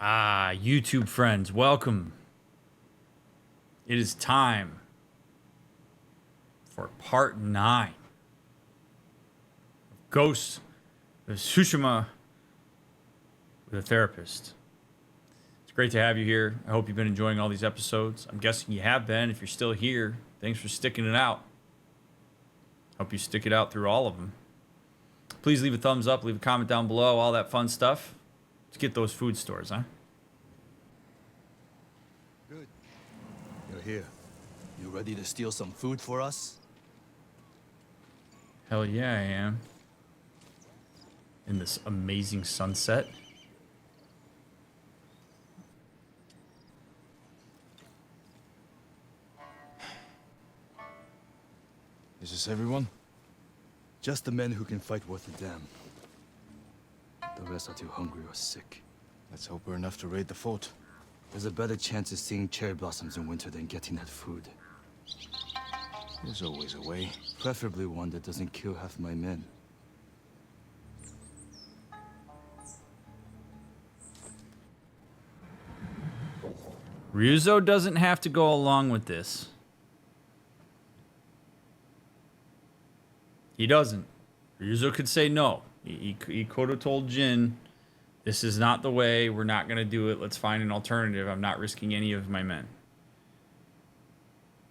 YouTube friends, welcome. It is time for part 9 of Ghost of Tsushima with a therapist. It's great to have you here. I hope you've been enjoying all these episodes. I'm guessing you have been. If you're still here, thanks for sticking it out. Hope you stick it out through all of them. Please leave a thumbs up, leave a comment down below, all that fun stuff. Let's get those food stores, huh? Good. You're here. You ready to steal some food for us? Hell yeah, I am. In this amazing sunset. Is this everyone? Just the men who can fight worth a damn. The rest are too hungry or sick. Let's hope we're enough to raid the fort. There's a better chance of seeing cherry blossoms in winter than getting that food. There's always a way. Preferably one that doesn't kill half my men. Ryuzo doesn't have to go along with this. He doesn't. Ryuzo could say no. He could have told Jin, this is not the way, we're not going to do it, let's find an alternative, I'm not risking any of my men.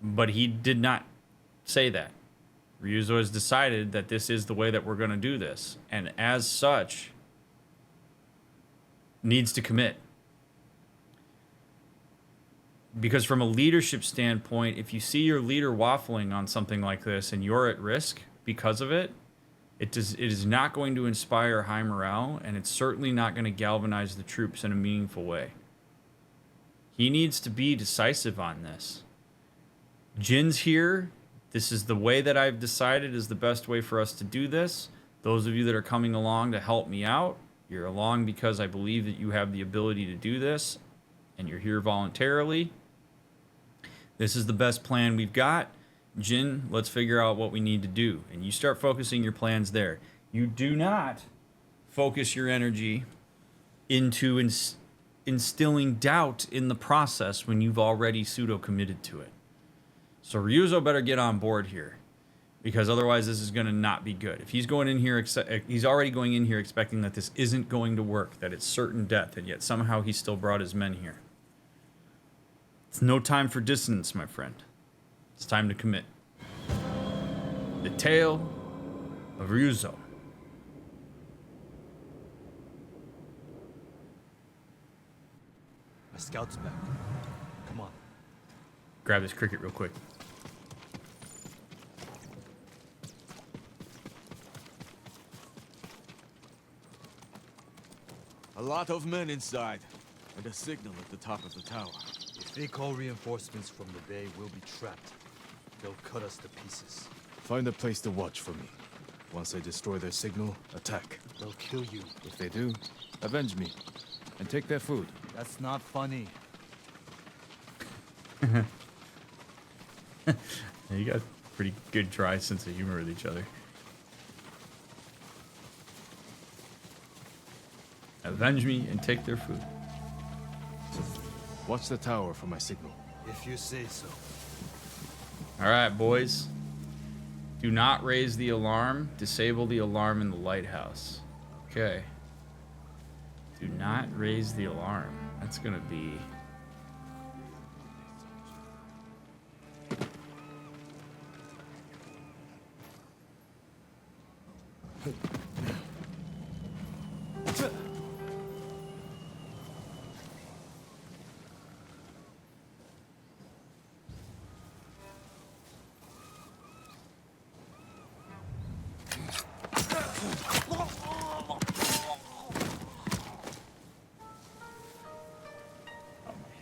But he did not say that. Ryuzo has decided that this is the way that we're going to do this. And as such, needs to commit. Because from a leadership standpoint, if you see your leader waffling on something like this and you're at risk because of it, it is not going to inspire high morale, and it's certainly not going to galvanize the troops in a meaningful way. He needs to be decisive on this. Jin's here. This is the way that I've decided is the best way for us to do this. Those of you that are coming along to help me out, you're along because I believe that you have the ability to do this, and you're here voluntarily. This is the best plan we've got. Jin, let's figure out what we need to do. And you start focusing your plans there. You do not focus your energy into instilling doubt in the process when you've already pseudo-committed to it. So Ryuzo better get on board here, because otherwise this is going to not be good. If he's going in here, he's already going in here expecting that this isn't going to work, that it's certain death, and yet somehow he still brought his men here. It's no time for dissonance, my friend. It's time to commit. The tale of Ryuzo. My scout's back. Come on. Grab this cricket real quick. A lot of men inside, and a signal at the top of the tower. If they call reinforcements from the bay, we'll be trapped. They'll cut us to pieces. Find a place to watch for me. Once they destroy their signal, attack. They'll kill you. If they do, avenge me. And take their food. That's not funny. You got a pretty good dry sense of humor with each other. Avenge me and take their food. Watch the tower for my signal. If you say so. All right, boys. Do not raise the alarm. Disable the alarm in the lighthouse. Okay. Do not raise the alarm. That's going to be...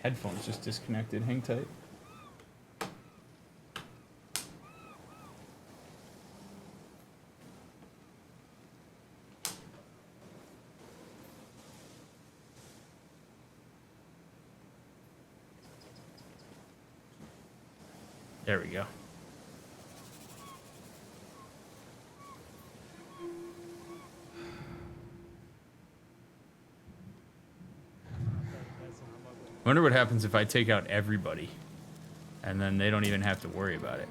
Headphones just disconnected. Hang tight. There we go. Wonder what happens if I take out everybody, and then they don't even have to worry about it.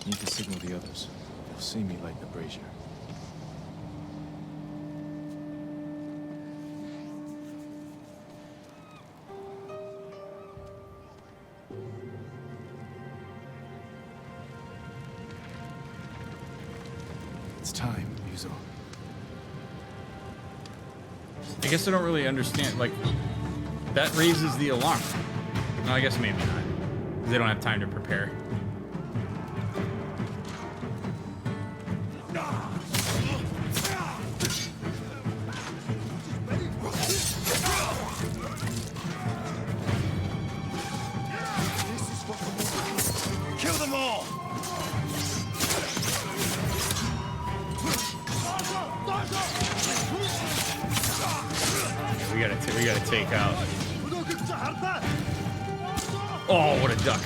Need to signal the others. They'll see me light the brazier. It's time, Yuzo. I guess I don't really understand. Like, that raises the alarm. No, I guess maybe not. 'Cause they don't have time to prepare. Kill them all! Yeah, we gotta take out. Oh, what a duck!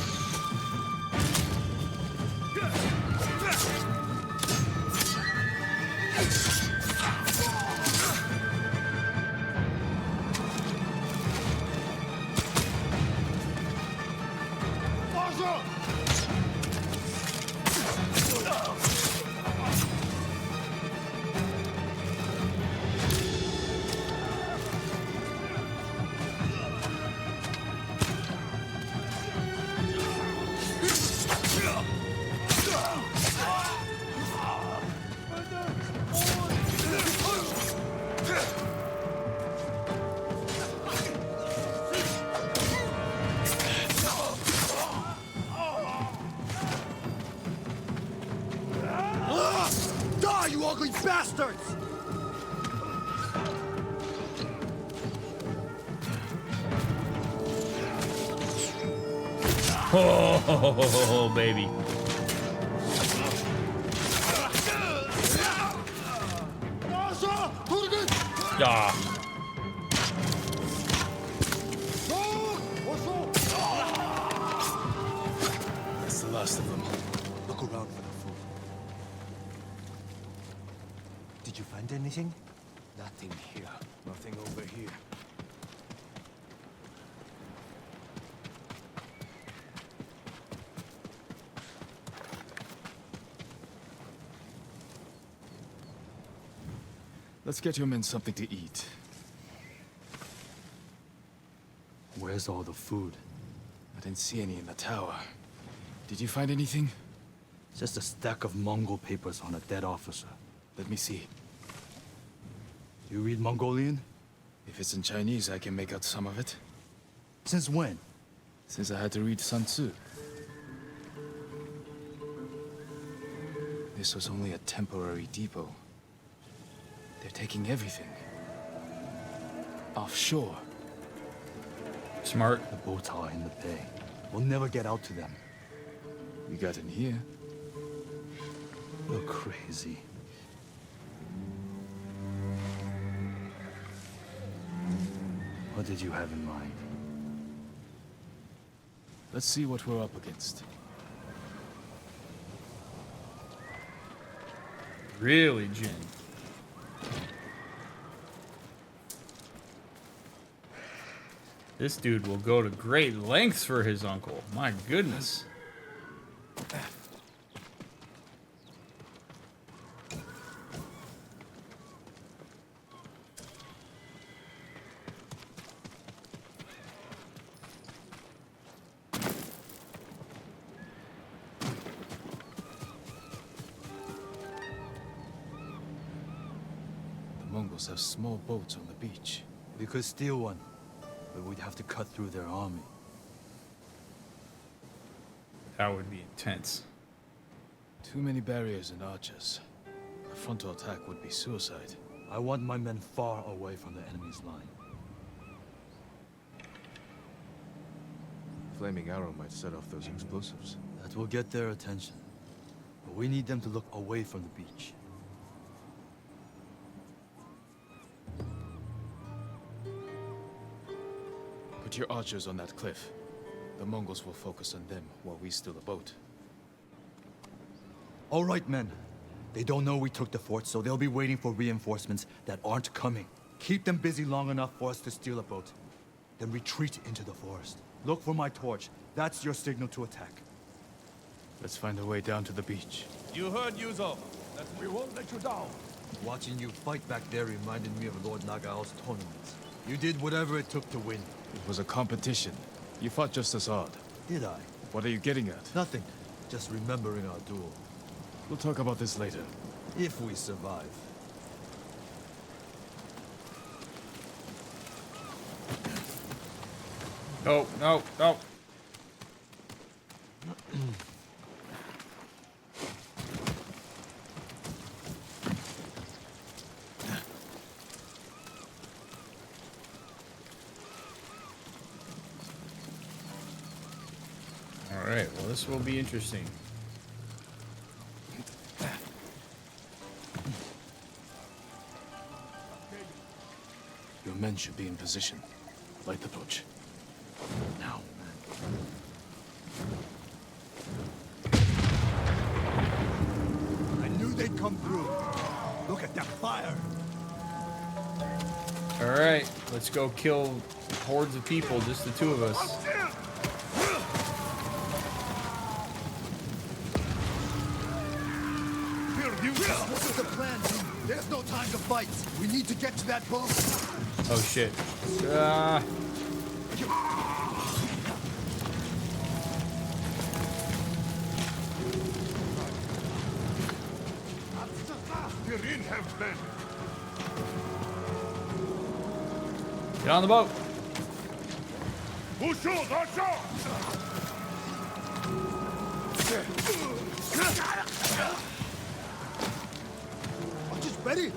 Die, you ugly bastards! Oh, baby. Ah. That's the last of them. Look around for the food. Did you find anything? Nothing here. Nothing over here. Let's get your men something to eat. Where's all the food? I didn't see any in the tower. Did you find anything? Just a stack of Mongol papers on a dead officer. Let me see. You read Mongolian? If it's in Chinese, I can make out some of it. Since when? Since I had to read Sun Tzu. This was only a temporary depot. They're taking everything. Offshore. Smart. The boats are in the bay. We'll never get out to them. We got in here. You're crazy. What did you have in mind? Let's see what we're up against. Really, Jin. This dude will go to great lengths for his uncle. My goodness. Mongols have small boats on the beach. We could steal one, but we'd have to cut through their army. That would be intense. Too many barriers and archers. A frontal attack would be suicide. I want my men far away from the enemy's line. Flaming arrow might set off those explosives. That will get their attention. But we need them to look away from the beach. Put your archers on that cliff. The Mongols will focus on them while we steal the boat. All right, men. They don't know we took the fort, so they'll be waiting for reinforcements that aren't coming. Keep them busy long enough for us to steal a boat. Then retreat into the forest. Look for my torch. That's your signal to attack. Let's find a way down to the beach. You heard Yuzo. That we won't let you down. Watching you fight back there reminded me of Lord Nagao's tournaments. You did whatever it took to win. It was a competition. You fought just as hard. Did I? What are you getting at? Nothing. Just remembering our duel. We'll talk about this later. If we survive. No, no, no. All right, well, this will be interesting. Your men should be in position. Light the torch. Now. I knew they'd come through. Look at that fire. All right, let's go kill hordes of people, just the two of us. This is the plan. There's no time to fight. We need to get to that boat. Oh shit. Get on the boat. Archers ready?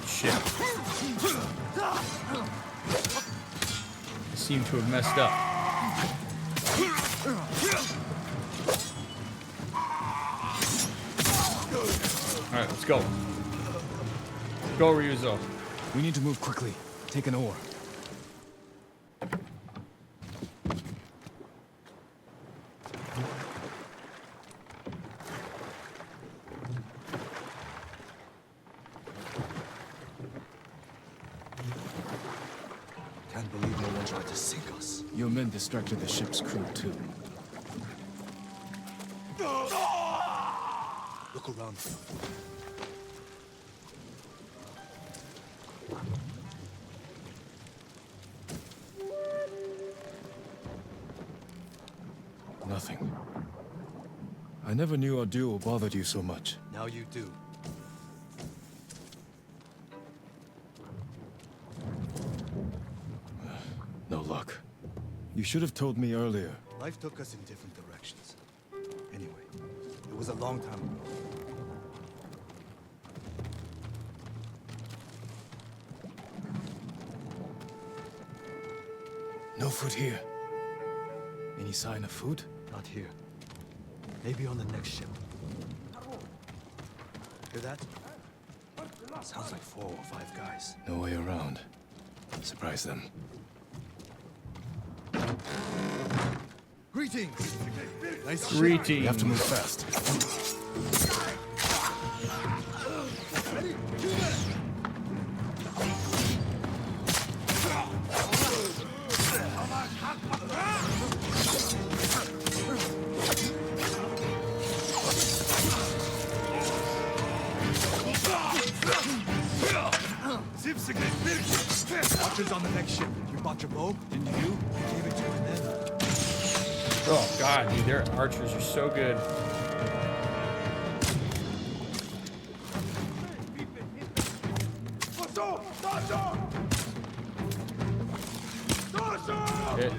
Shit. I seem to have messed up. Alright, let's go. Go, Ryuzo. We need to move quickly. Take an oar. Can't believe no one tried to sink us. Your men distracted the ship's crew, too. Look around. Nothing. I never knew our duel bothered you so much. Now you do. No luck. You should have told me earlier. Life took us in different directions. Anyway, it was a long time ago. No food here. Any sign of food? Not here. Maybe on the next ship. Hear that? Sounds like 4 or 5 guys. No way around. Surprise them. Greetings! Nice Greetings. We have to move fast. Ready? Watchers on the next ship. You bought your bow? Didn't you? I gave it to you and then... Oh god, dude, their archers are so good. Shit.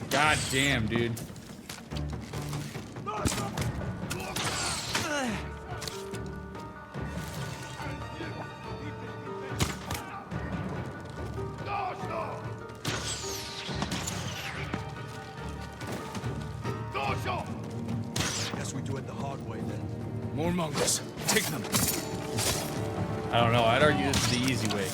God damn, dude. Guess we do it the hard way then. More Mongols. Take them. I don't know. I'd argue this is the easy way.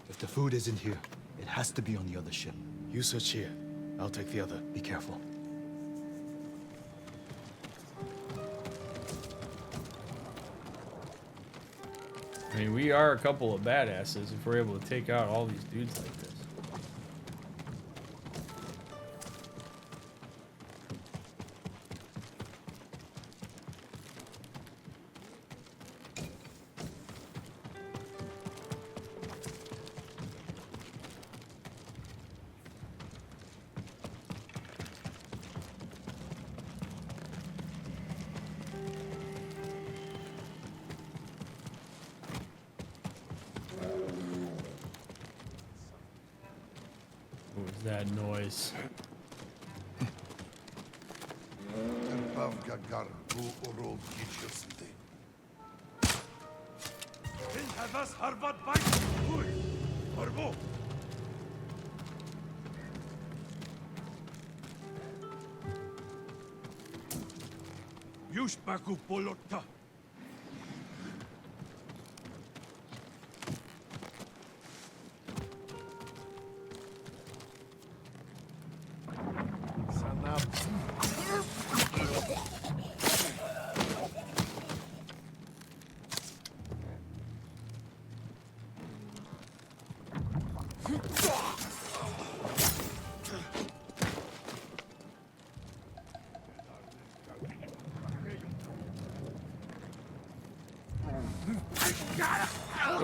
If the food isn't here, it has to be on the other ship. You search here. I'll take the other. Be careful. I mean, we are a couple of badasses if we're able to take out all these dudes like this. What was that noise?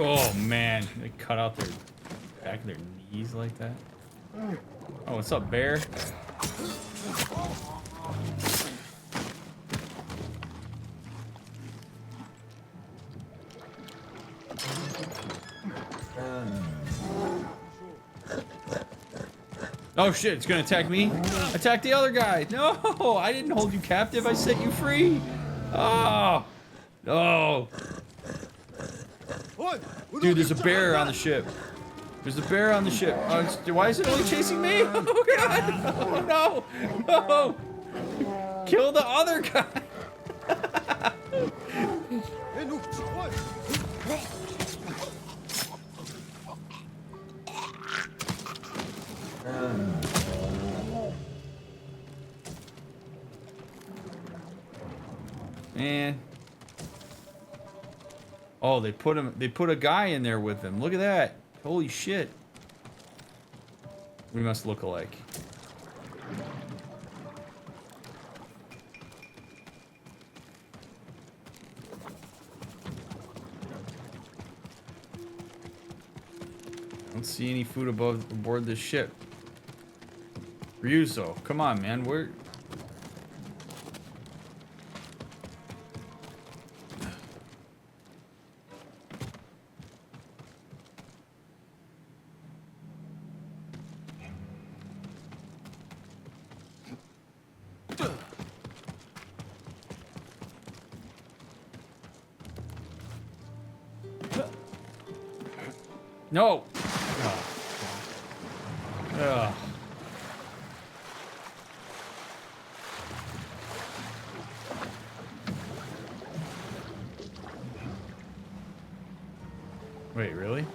Oh man, they cut out their back of their knees like that. Oh, what's up, bear? Oh shit, it's gonna attack me? Attack the other guy! No! I didn't hold you captive, I set you free! Oh! No! Dude, there's a bear on the ship. There's a bear on the ship. Why is it only chasing me? Oh god! Oh no! No! Kill the other guy! Man. Oh, they put a guy in there with him. Look at that. Holy shit. We must look alike. I don't see any food aboard this ship. Ryuzo, come on, man. We're... No! Oh. Ugh. Wait, really?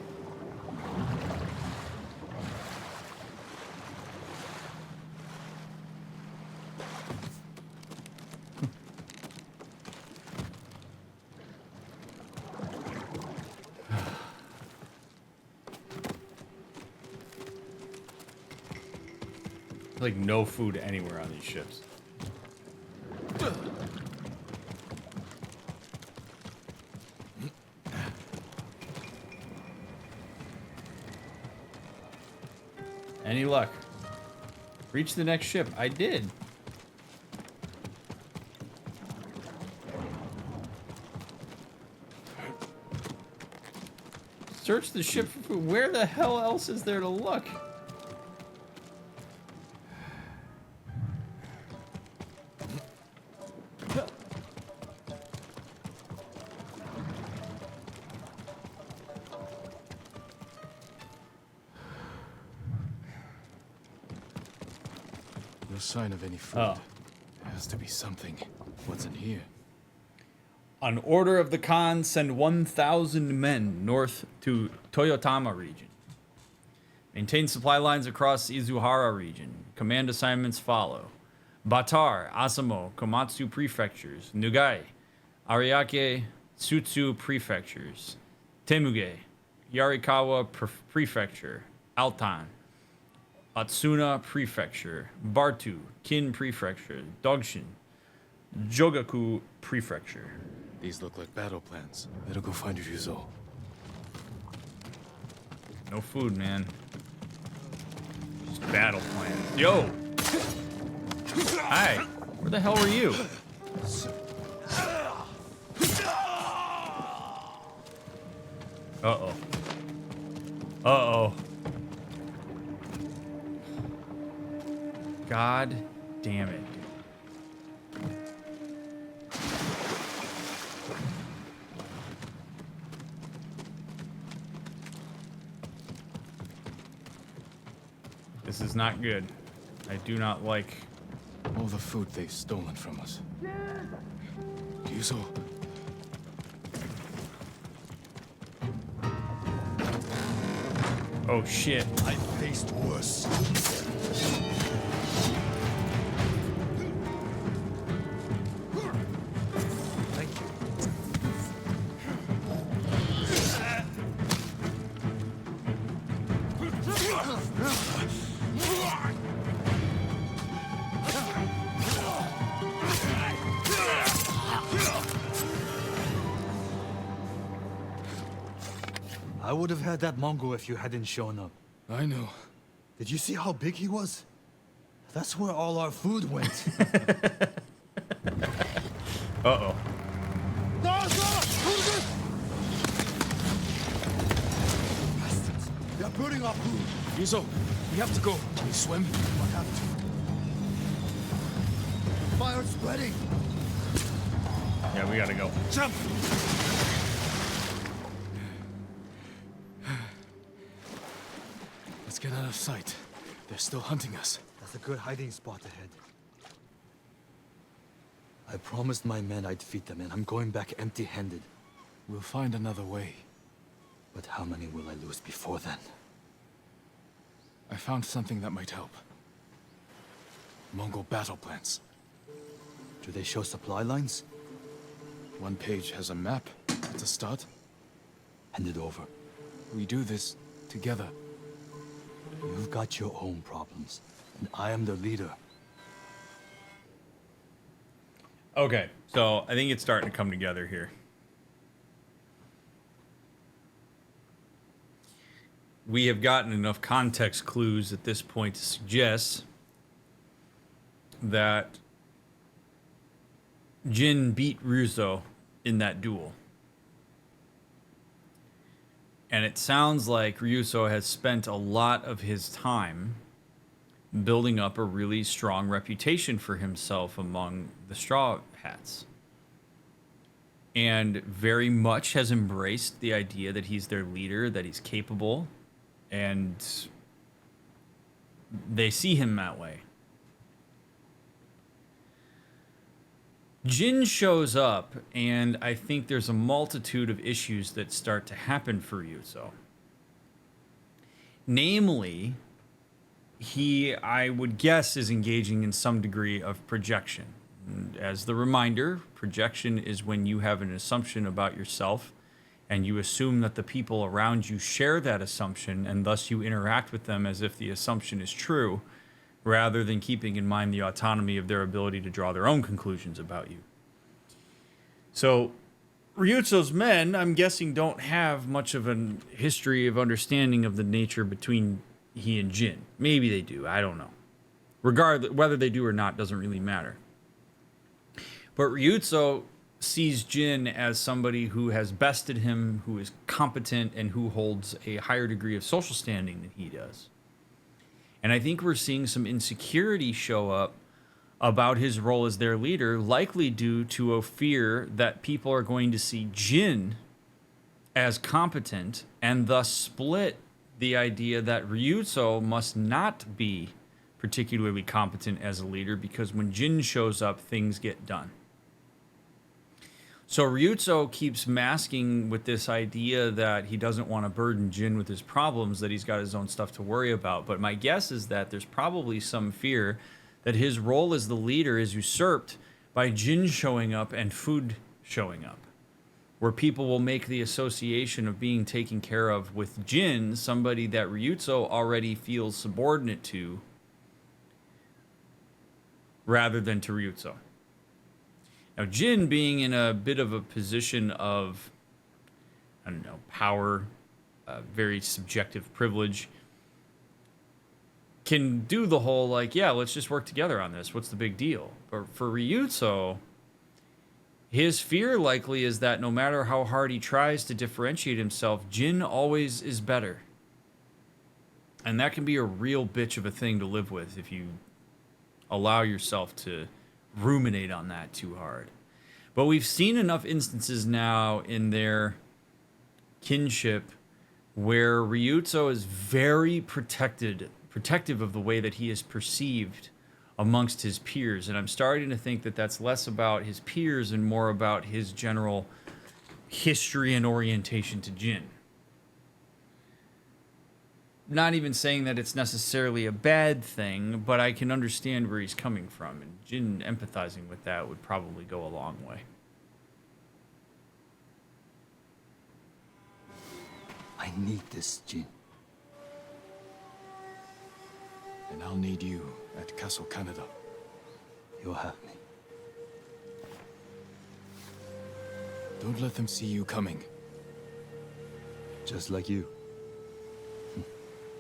Like no food anywhere on these ships. Any luck? Reach the next ship. I did. Search the ship for food. Where the hell else is there to look? No sign of any food. Oh. There has to be something. What's in here? On order of the Khan, send 1,000 men north to Toyotama region. Maintain supply lines across Izuhara region. Command assignments follow. Batar, Asamo, Komatsu prefectures. Nugai, Ariake, Tsutsu prefectures. Temuge, Yarikawa prefecture. Altan, Atsuna prefecture. Bartu, Kin prefecture. Dogshin, Jogaku prefecture. These look like battle plans. Better go find Ryuzo. No food, man. Just battle plans. Yo! Hi! Where the hell were you? Uh-oh. Uh-oh. God damn it. This is not good. I do not like... All the food they've stolen from us. Ryuzo. Oh shit. I faced worse. Thank you. I would have had that Mongol if you hadn't shown up. I know. Did you see how big he was? That's where all our food went. Uh-oh. Bastards! They're burning our food. Ryuzo, we have to go. Can you swim? I have to. Fire's spreading. Yeah, we gotta go. Jump! Let's get out of sight. They're still hunting us. That's a good hiding spot ahead. I promised my men I'd feed them, and I'm going back empty-handed. We'll find another way. But how many will I lose before then? I found something that might help. Mongol battle plans. Do they show supply lines? One page has a map. That's a start. Hand it over. We do this together. You've got your own problems, and I am the leader. Okay, so I think it's starting to come together here. We have gotten enough context clues at this point to suggest that Jin beat Ryuzo in that duel. And it sounds like Ryuzo has spent a lot of his time building up a really strong reputation for himself among the Straw Hats. And very much has embraced the idea that he's their leader, that he's capable, and they see him that way. Jin shows up, and I think there's a multitude of issues that start to happen for Ryuzo. Namely, he, I would guess, is engaging in some degree of projection. And as the reminder, projection is when you have an assumption about yourself, and you assume that the people around you share that assumption, and thus you interact with them as if the assumption is true, rather than keeping in mind the autonomy of their ability to draw their own conclusions about you. So, Ryuzo's men, I'm guessing, don't have much of a history of understanding of the nature between he and Jin. Maybe they do, I don't know. Regardless, whether they do or not doesn't really matter. But Ryuzo sees Jin as somebody who has bested him, who is competent, and who holds a higher degree of social standing than he does. And I think we're seeing some insecurity show up about his role as their leader, likely due to a fear that people are going to see Jin as competent and thus split the idea that Ryuzo must not be particularly competent as a leader, because when Jin shows up, things get done. So Ryuzo keeps masking with this idea that he doesn't want to burden Jin with his problems, that he's got his own stuff to worry about. But my guess is that there's probably some fear that his role as the leader is usurped by Jin showing up and food showing up, where people will make the association of being taken care of with Jin, somebody that Ryuzo already feels subordinate to, rather than to Ryuzo. Now, Jin being in a bit of a position of, I don't know, power, very subjective privilege, can do the whole, like, yeah, let's just work together on this. What's the big deal? But for Ryuzo, his fear likely is that no matter how hard he tries to differentiate himself, Jin always is better. And that can be a real bitch of a thing to live with if you allow yourself to ruminate on that too hard. But we've seen enough instances now in their kinship where Ryuzo is very protective of the way that he is perceived amongst his peers, and I'm starting to think that that's less about his peers and more about his general history and orientation to Jin. Not even saying that it's necessarily a bad thing, but I can understand where he's coming from, and Jin empathizing with that would probably go a long way. I need this, Jin. And I'll need you at Castle Canada. You'll have me. Don't let them see you coming. Just like you.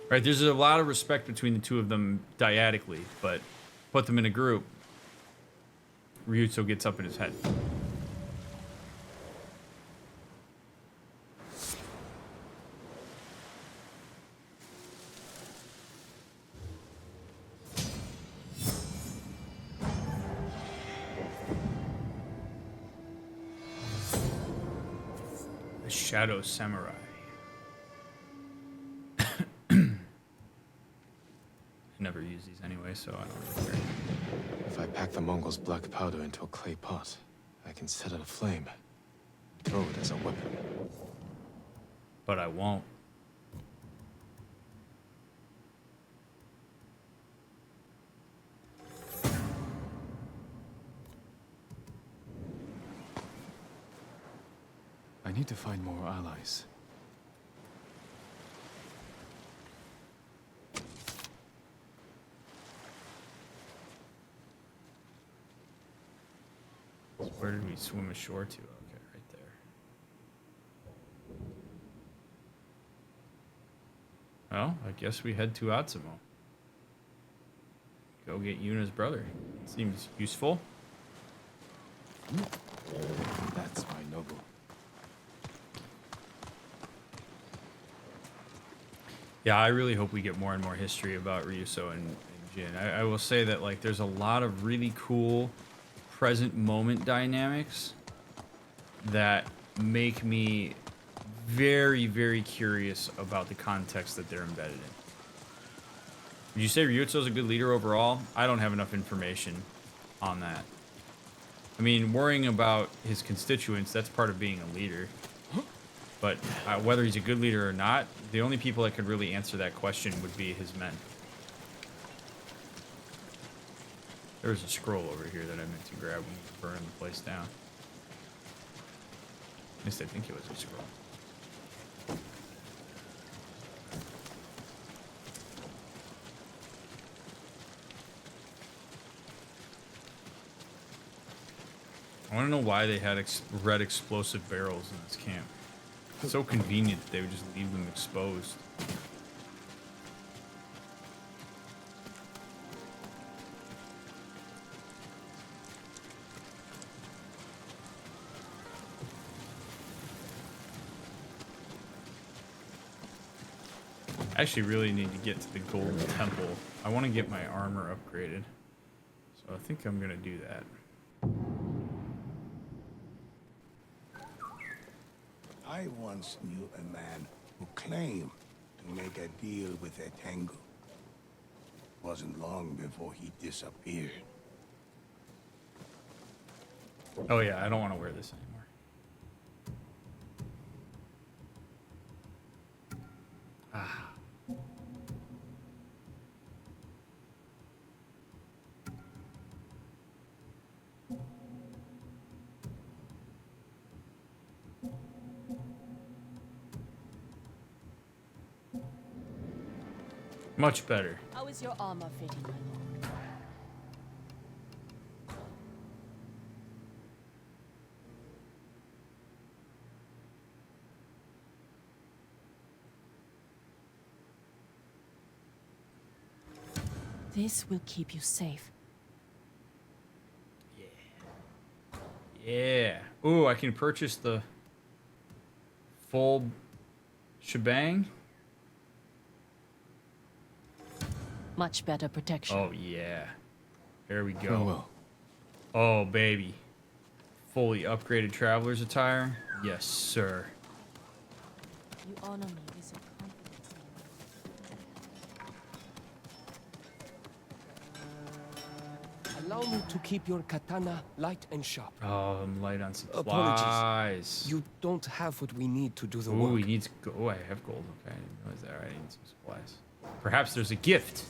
Right, there's a lot of respect between the two of them dyadically, but put them in a group, Ryuzo gets up in his head. The Shadow Samurai. Never use these anyway, so I don't really care. If I pack the Mongols' black powder into a clay pot, I can set it aflame, throw it as a weapon. But I won't. I need to find more allies. Where did we swim ashore to? Okay, right there. Well, I guess we head to Atsumo. Go get Yuna's brother. Seems useful. That's my noble. Yeah, I really hope we get more and more history about Ryuzo and Jin. I will say that, like, there's a lot of really cool present moment dynamics that make me very, very curious about the context that they're embedded in. Would you say Ryuzo's a good leader overall? I don't have enough information on that. I mean, worrying about his constituents, that's part of being a leader. But whether he's a good leader or not, the only people that could really answer that question would be his men. There was a scroll over here that I meant to grab when we were burning the place down. At least I think it was a scroll. I want to know why they had red explosive barrels in this camp. It's so convenient that they would just leave them exposed. I actually really need to get to the Golden Temple. I want to get my armor upgraded. So I think I'm going to do that. I once knew a man who claimed to make a deal with a Tengu. Wasn't long before he disappeared. Oh yeah, I don't want to wear this anymore. Ah. Much better. How is your armor fitting, my lord? This will keep you safe. Yeah. Ooh, I can purchase the full shebang. Much better protection. Oh yeah. There we go. Farewell. Oh baby. Fully upgraded traveler's attire. Yes, sir. You honor me with your confidence. Allow me to keep your katana light and sharp. Oh, I'm light on supplies. Apologies. You don't have what we need to do the Ooh, work. he needs gold. Oh, I have gold. Okay, I didn't realize that. All right, I need some supplies. Perhaps there's a gift.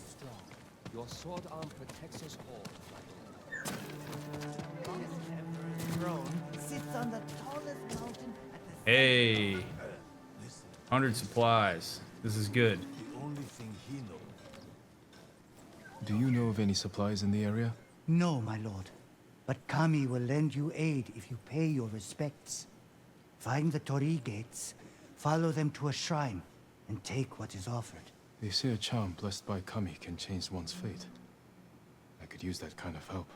Your sword arm protects us all. Sits on the tallest mountain at the Hey, 100 supplies. This is good. The only thing he knows. Do you know of any supplies in the area? No, my lord. But Kami will lend you aid if you pay your respects. Find the Torii gates, follow them to a shrine, and take what is offered. They say a charm blessed by Kami can change one's fate. I could use that kind of help.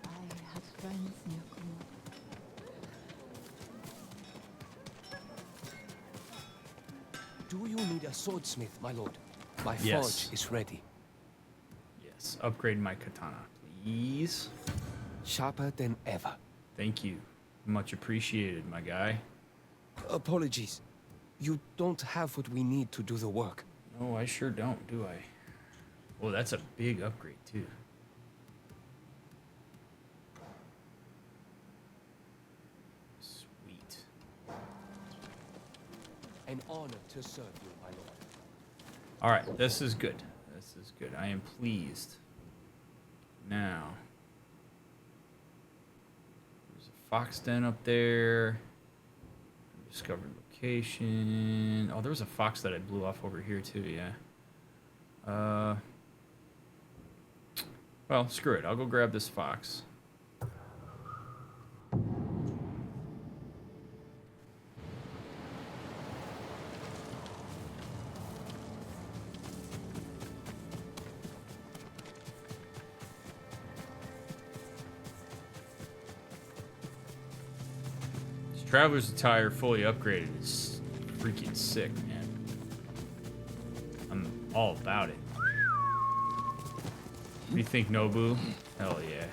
I have friends near Komodo. Do you need a swordsmith, my lord? My Yes. forge is ready. Yes, upgrade my katana, please. Sharper than ever. Thank you. Much appreciated, my guy. Apologies. You don't have what we need to do the work. No, I sure don't, do I? Oh, that's a big upgrade, too. Sweet. An honor to serve you, my lord. All right, this is good. This is good. I am pleased. Now, there's a fox den up there. Discovered location. Oh, there was a fox that I blew off over here too. Yeah. Well, screw it. I'll go grab this fox. Traveler's attire fully upgraded is freaking sick, man. I'm all about it. What do you think, Nobu? Hell yeah.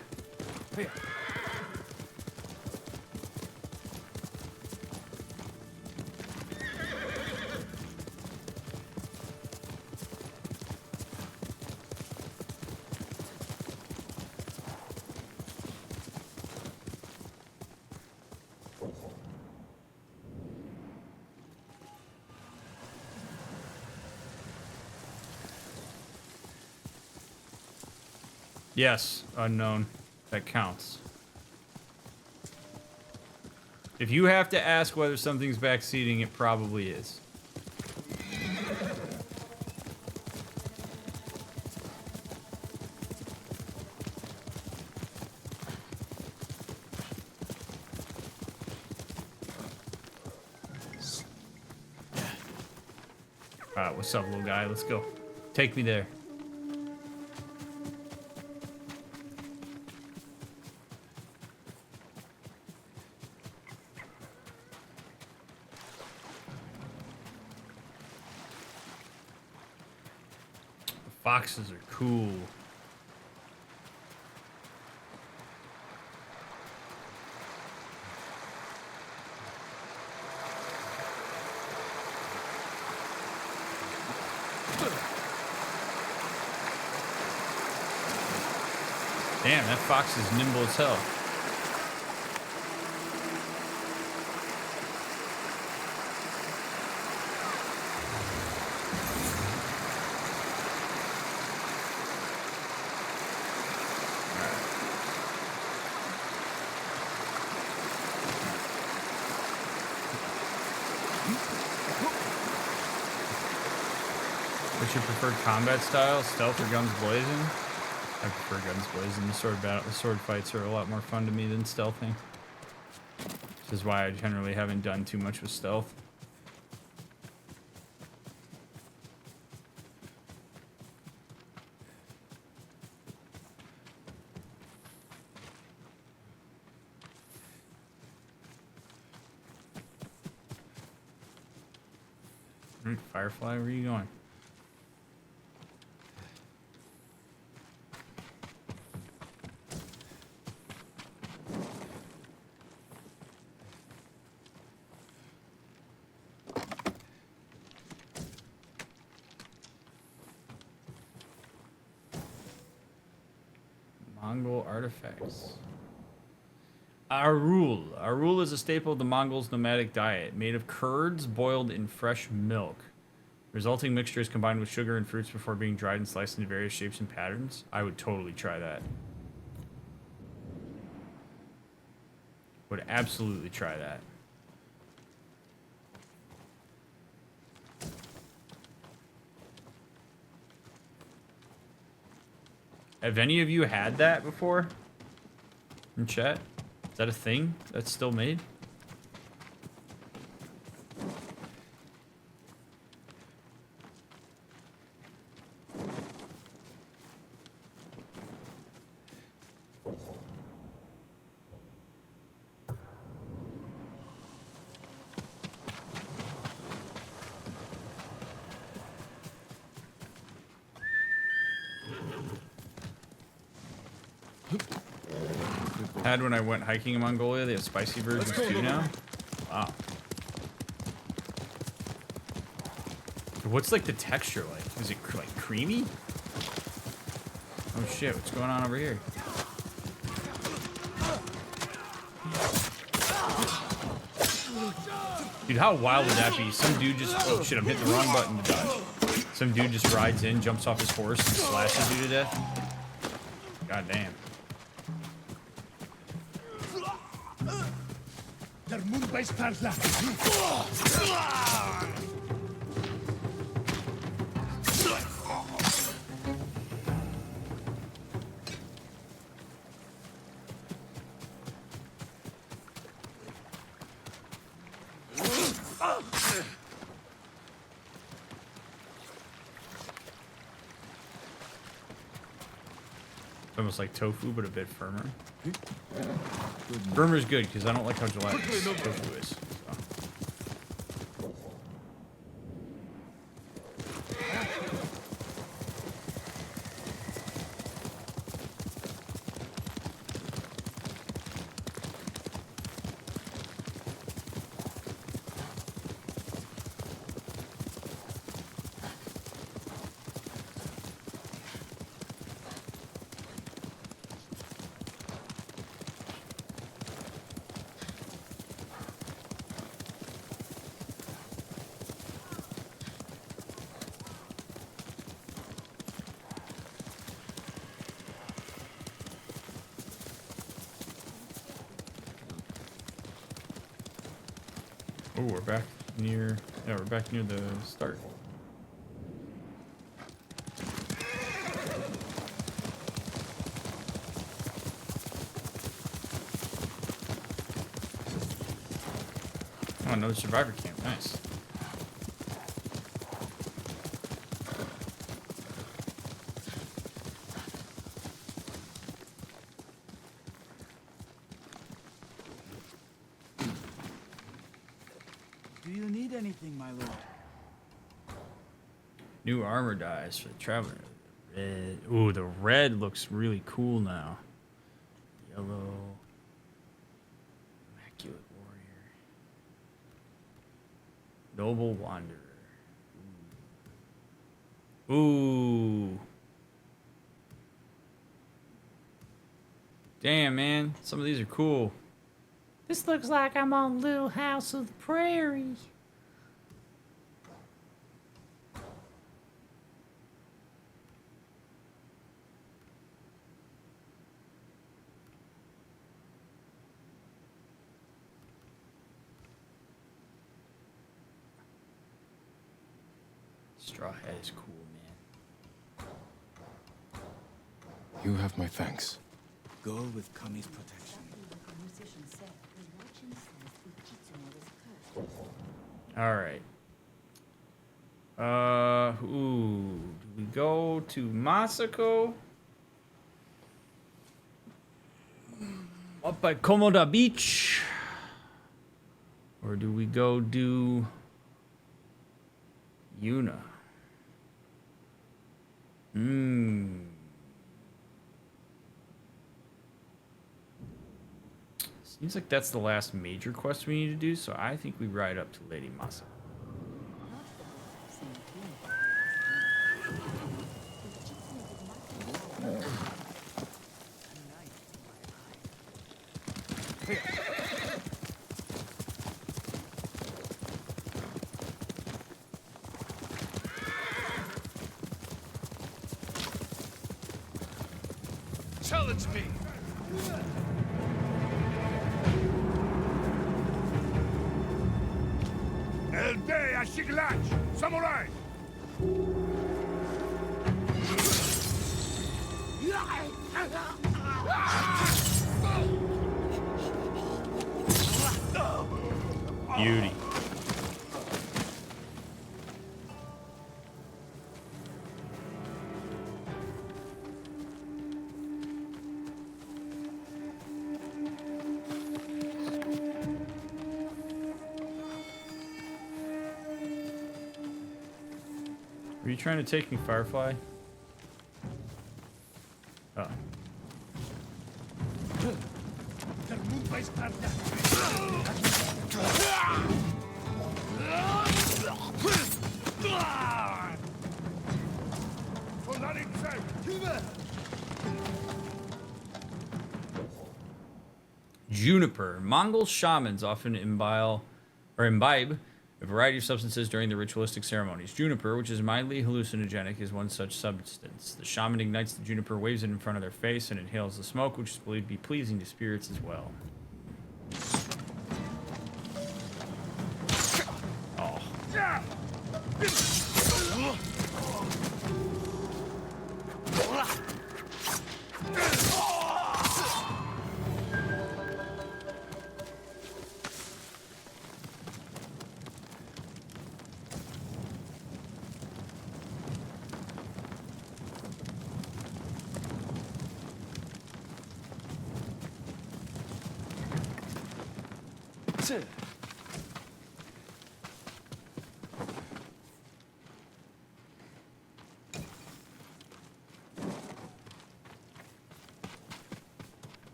Yes, unknown. That counts. If you have to ask whether something's backseating, it probably is. Alright, what's up, little guy? Let's go. Take me there. Foxes are cool. Damn, that fox is nimble as hell. What's your preferred combat style? Stealth or guns blazing? I prefer guns blazing. The sword fights are a lot more fun to me than stealthing. Which is why I generally haven't done too much with stealth. Firefly, where are you going? Mongol artifacts. Arul. Arul is a staple of the Mongols' nomadic diet, made of curds boiled in fresh milk. The resulting mixture is combined with sugar and fruits before being dried and sliced into various shapes and patterns. I would totally try that. Would absolutely try that. Have any of you had that before? In chat? Is that a thing that's still made? Had when I went hiking in Mongolia. They have spicy versions too now. Wow. What's like the texture like? Is it like creamy? Oh shit, what's going on over here? Dude, how wild would that be? Some dude just, oh shit, I'm hitting the wrong button to dodge. Some dude just rides in, jumps off his horse, and slashes you to death. God damn. It's almost like tofu, but a bit firmer. Firmer is good because I don't like how gelatinous tofu is. So. Oh, we're back near. Yeah, we're back near the start. Oh, another survivor camp. Nice. Do you need anything, my lord? New armor dies for the traveler. Red. Ooh, the red looks really cool now. Yellow. Immaculate warrior. Noble wanderer. Ooh. Damn, man. Some of these are cool. This looks like I'm on Little House of the Prairie. Straw Hat is cool, man. You have my thanks. Go with Kami's protection. All right. Ooh. Do we go to Masako? Up by Komoda Beach? Or do we go do Yuna? Seems like that's the last major quest we need to do, so I think we ride up to Lady Masako. Challenge me! El Day Ashiglach! Samurai! Beauty. Are you trying to take me, Firefly? Oh. Juniper. Mongol shamans often imbibe a variety of substances during the ritualistic ceremonies. Juniper, which is mildly hallucinogenic, is one such substance. The shaman ignites the juniper, waves it in front of their face, and inhales the smoke, which is believed to be pleasing to spirits as well. Oh.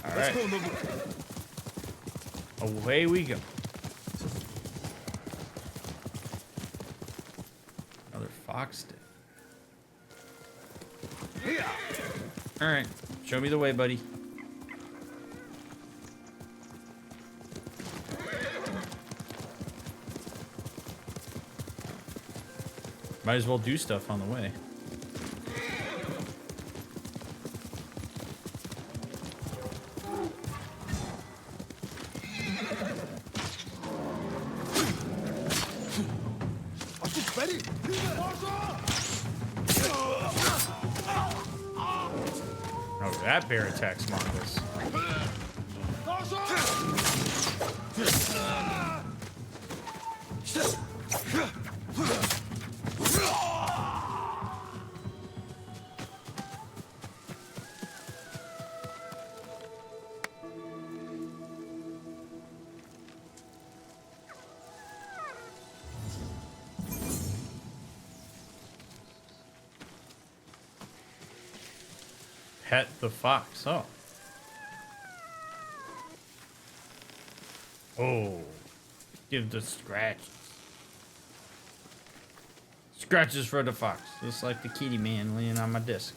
All right. Away we go. Another fox stick. All right, show me the way, buddy. Might as well do stuff on the way. That bear attacks Mongols. Pet the fox. Oh. Oh. Give the scratches. Scratches for the fox. Just like the kitty man laying on my desk.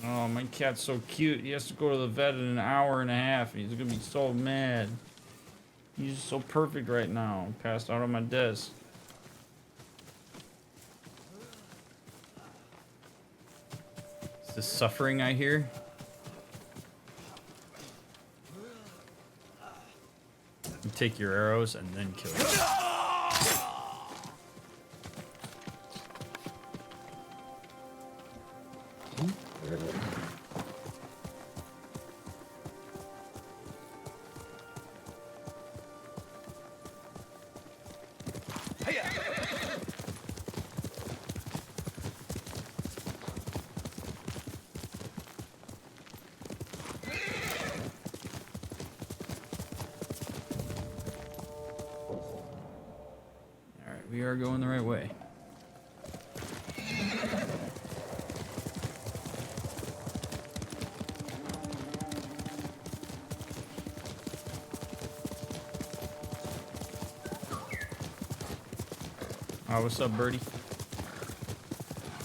Oh, my cat's so cute. He has to go to the vet in an hour and a half. He's gonna be so mad. He's so perfect right now. Passed out on my desk. Is this suffering I hear? You take your arrows and then kill it. We are going the right way. Oh, what's up, birdie?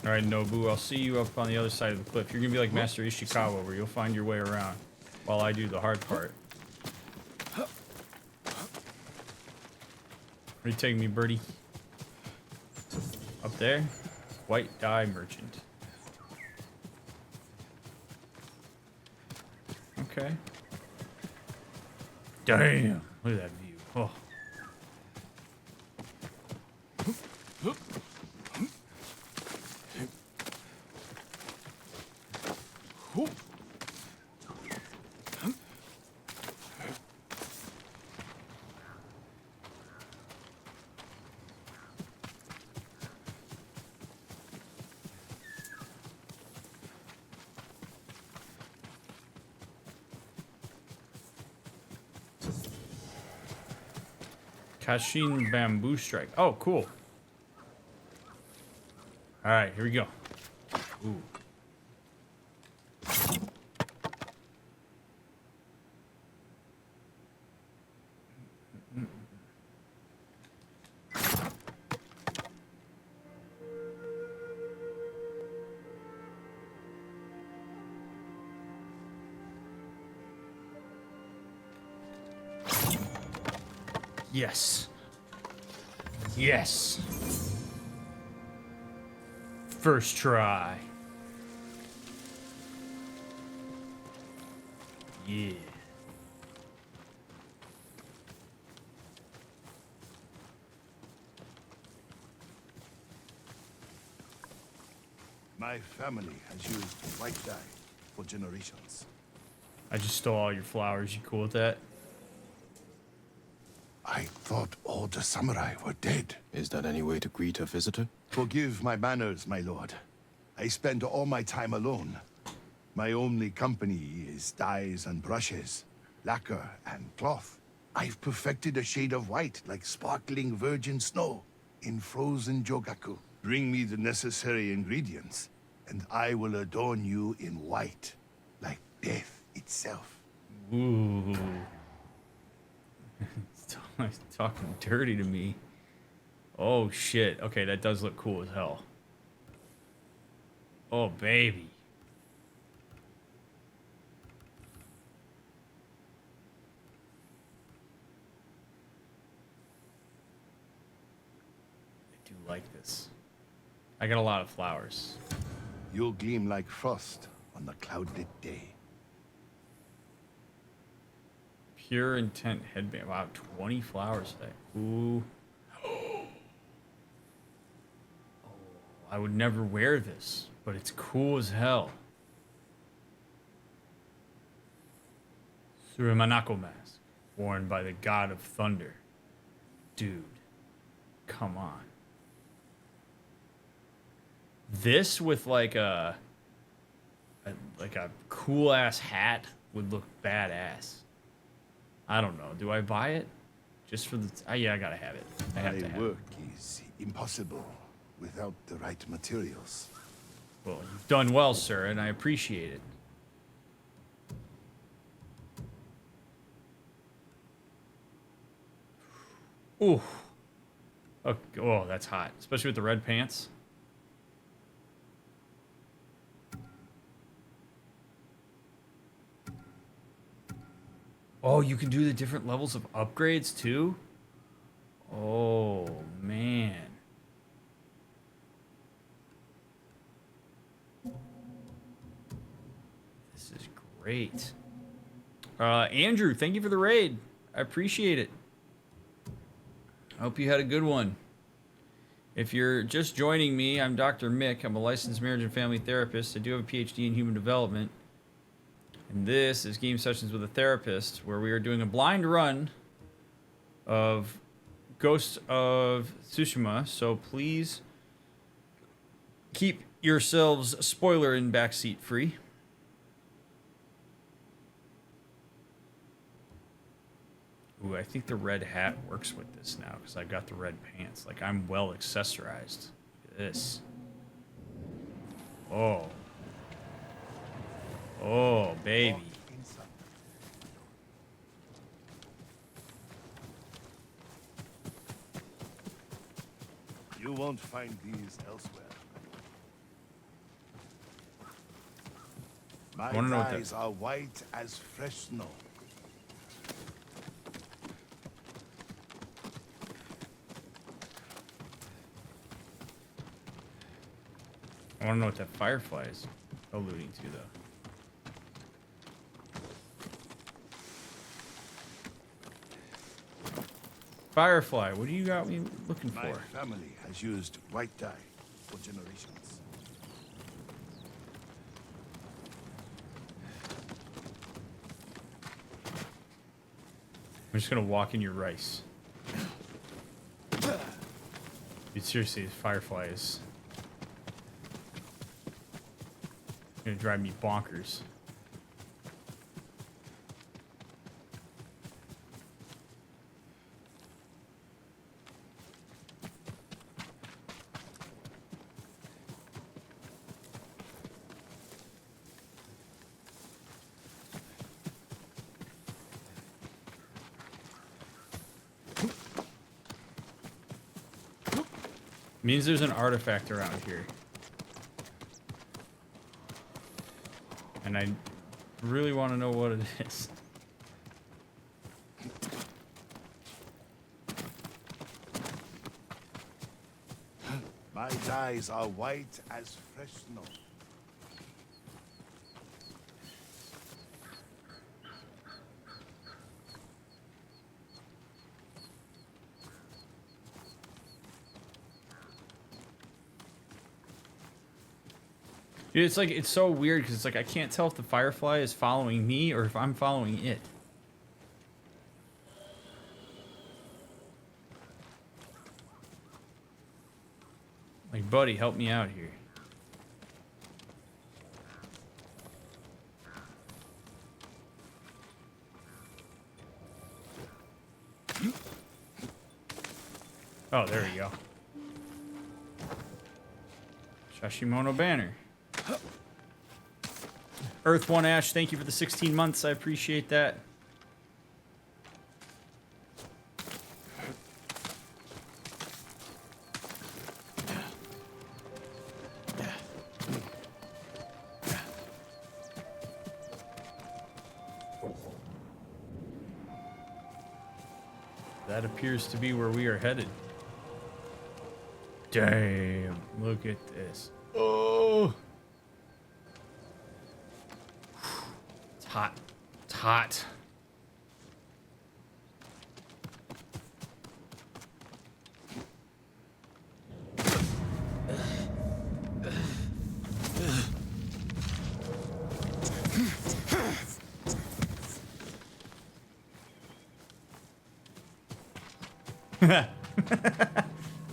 Alright, Nobu, I'll see you up on the other side of the cliff. You're gonna be like Master Ishikawa, where you'll find your way around while I do the hard part. Where you taking me, birdie? Up there? White dye merchant. Okay. Damn! Look at that view. Oh. Kashin bamboo strike. Oh, cool. All right, here we go. Ooh. Yes. Yes. First try. Yeah. My family has used white dye for generations. I just stole all your flowers. You cool with that? I thought all the samurai were dead. Is that any way to greet a visitor? Forgive my manners, my lord. I spend all my time alone. My only company is dyes and brushes, lacquer and cloth. I've perfected a shade of white like sparkling virgin snow in frozen jogaku. Bring me the necessary ingredients, and I will adorn you in white, like death itself. Ooh. He's talking dirty to me. Oh shit. Okay, that does look cool as hell. Oh baby. I do like this. I got a lot of flowers. You'll gleam like frost on the cloudlit day. Pure intent headband. Wow, 20 flowers today. Ooh. Oh, I would never wear this, but it's cool as hell. through a Manako mask worn by the god of thunder. Dude, come on. This with like a cool ass hat would look badass. I don't know. Do I buy it? Just for the... yeah, I gotta have it. I have to My have it. work is impossible without the right materials. Well, you've done well, sir, and I appreciate it. Ooh. Oh, oh, that's hot. Especially with the red pants. Oh, you can do the different levels of upgrades too? Oh, man. This is great. Andrew, thank you for the raid. I appreciate it. I hope you had a good one. If you're just joining me, I'm DrMick. I'm a licensed marriage and family therapist. I do have a PhD in human development. And this is Game Sessions with a Therapist, where we are doing a blind run of Ghost of Tsushima. So please keep yourselves spoiler and backseat free. Ooh, I think the red hat works with this now because I got the red pants. Like, I'm well accessorized. Look at this. Oh. Oh, baby. You won't find these elsewhere. My I wanna know what that- eyes are white as fresh snow. I want to know what that firefly is alluding to, though. Firefly, what do you got me looking My for? family has used white dye for generations. I'm just gonna walk in your rice. Dude, seriously, this firefly is gonna drive me bonkers. Means there's an artifact around here. And I really want to know what it is. My dyes are white as fresh snow. Dude, it's like, it's so weird because it's like I can't tell if the firefly is following me or if I'm following it. Like, buddy, help me out here. Oh, there we go. Sashimono banner. Earth One Ash, thank you for the 16 months. I appreciate that. That appears to be where we are headed. Damn, look at this. Oh! It's hot. It's hot.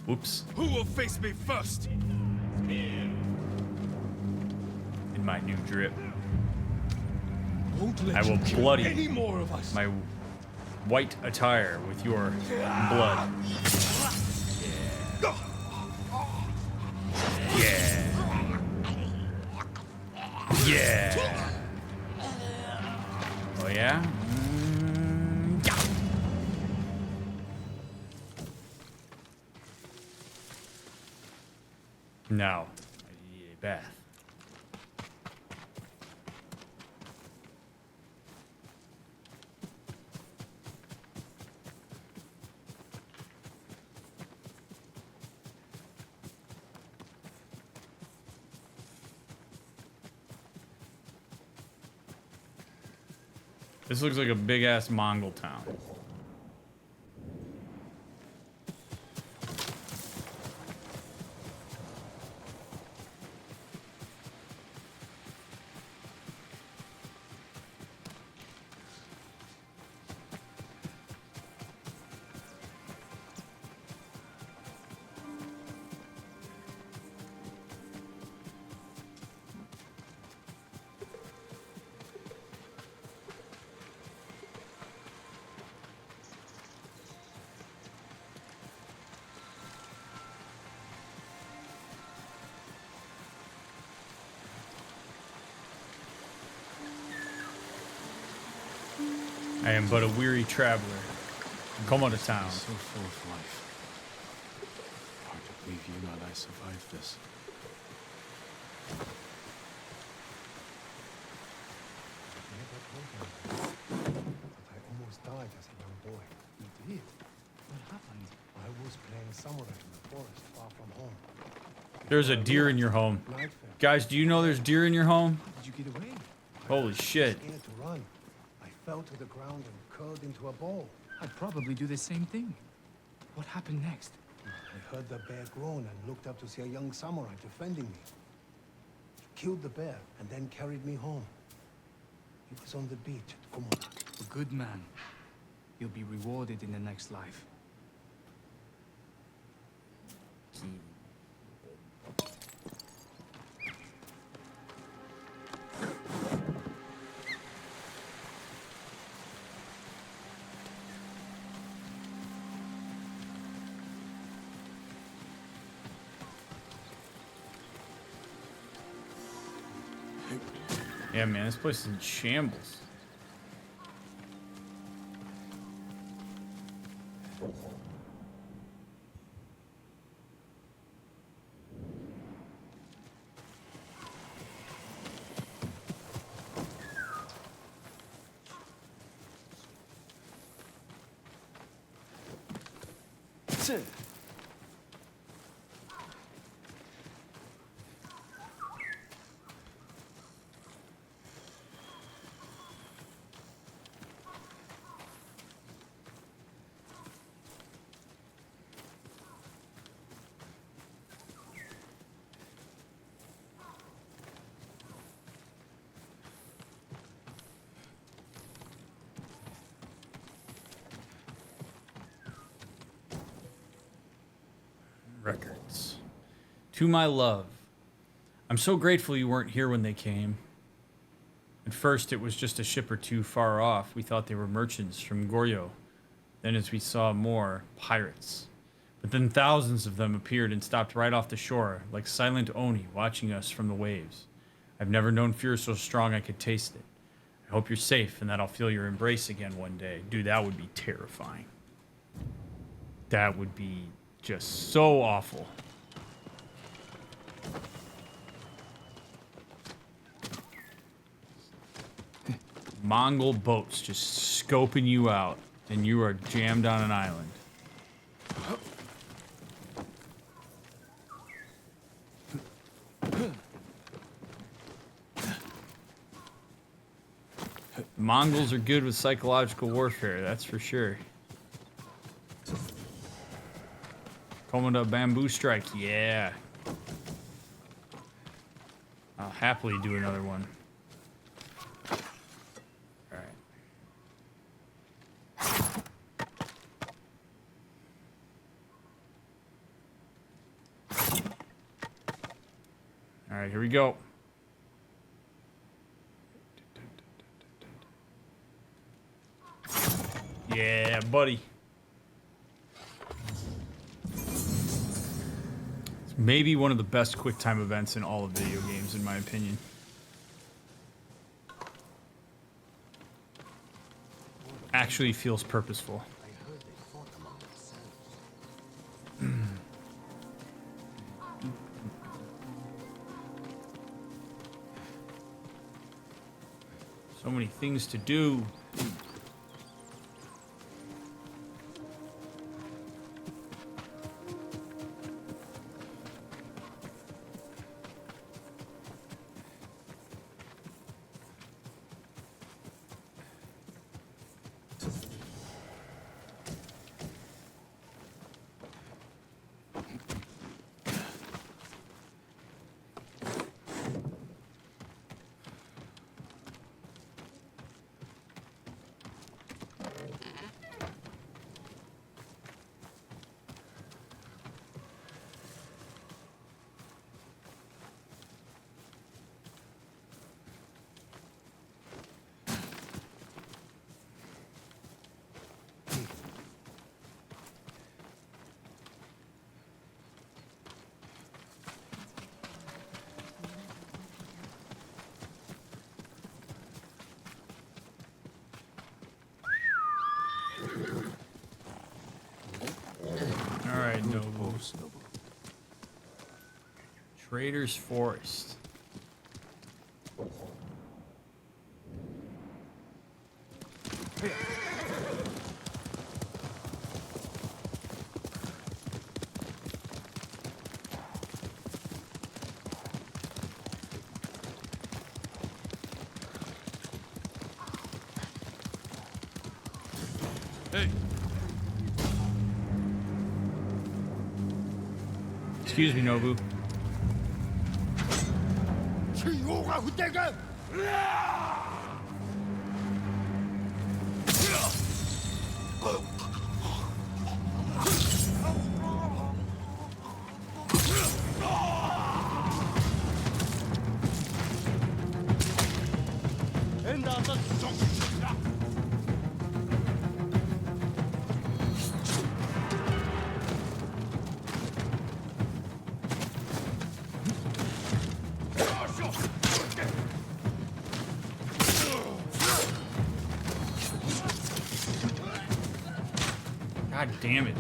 Whoops. Who will face me first? In my new drip. Won't let I will you kill bloody any more of us. my white attire with your blood. Yeah. Yeah. Oh yeah? Yeah. Now, I need a bath. This looks like a big ass Mongol town. I am but a weary traveler. Come on to town. So full of life. Hard to believe you and I survived this. I almost died as a young boy. You did? What happened? I was playing samurai in the forest far from home. There's a deer in your home. Night fell. Guys, do you know there's deer in your home? How did you get away? Holy shit. Scared to run. I fell to the ground and curled into a ball. I'd probably do the same thing. What happened next? I heard the bear groan and looked up to see a young samurai defending me. He killed the bear and then carried me home. He was on the beach at Komoda. A good man. You'll be rewarded in the next life. Yeah, man, this place is in shambles. Records. To my love. I'm so grateful you weren't here when they came. At first, it was just a ship or two far off. We thought they were merchants from Goryo. Then as we saw more, pirates. But then thousands of them appeared and stopped right off the shore, like silent Oni watching us from the waves. I've never known fear so strong I could taste it. I hope you're safe and that I'll feel your embrace again one day. Dude, that would be terrifying. That would be just so awful. Mongol boats just scoping you out, and you are jammed on an island. Mongols are good with psychological warfare, that's for sure. Komoda bamboo strike, yeah. I'll happily do another one. Alright. right, here we go. Yeah, buddy. It's maybe one of the best QuickTime events in all of video games, in my opinion. Actually feels purposeful. So many things to do. Alright, Noble. Trader's Forest. Hey. Excuse me, Nobu. God damn it.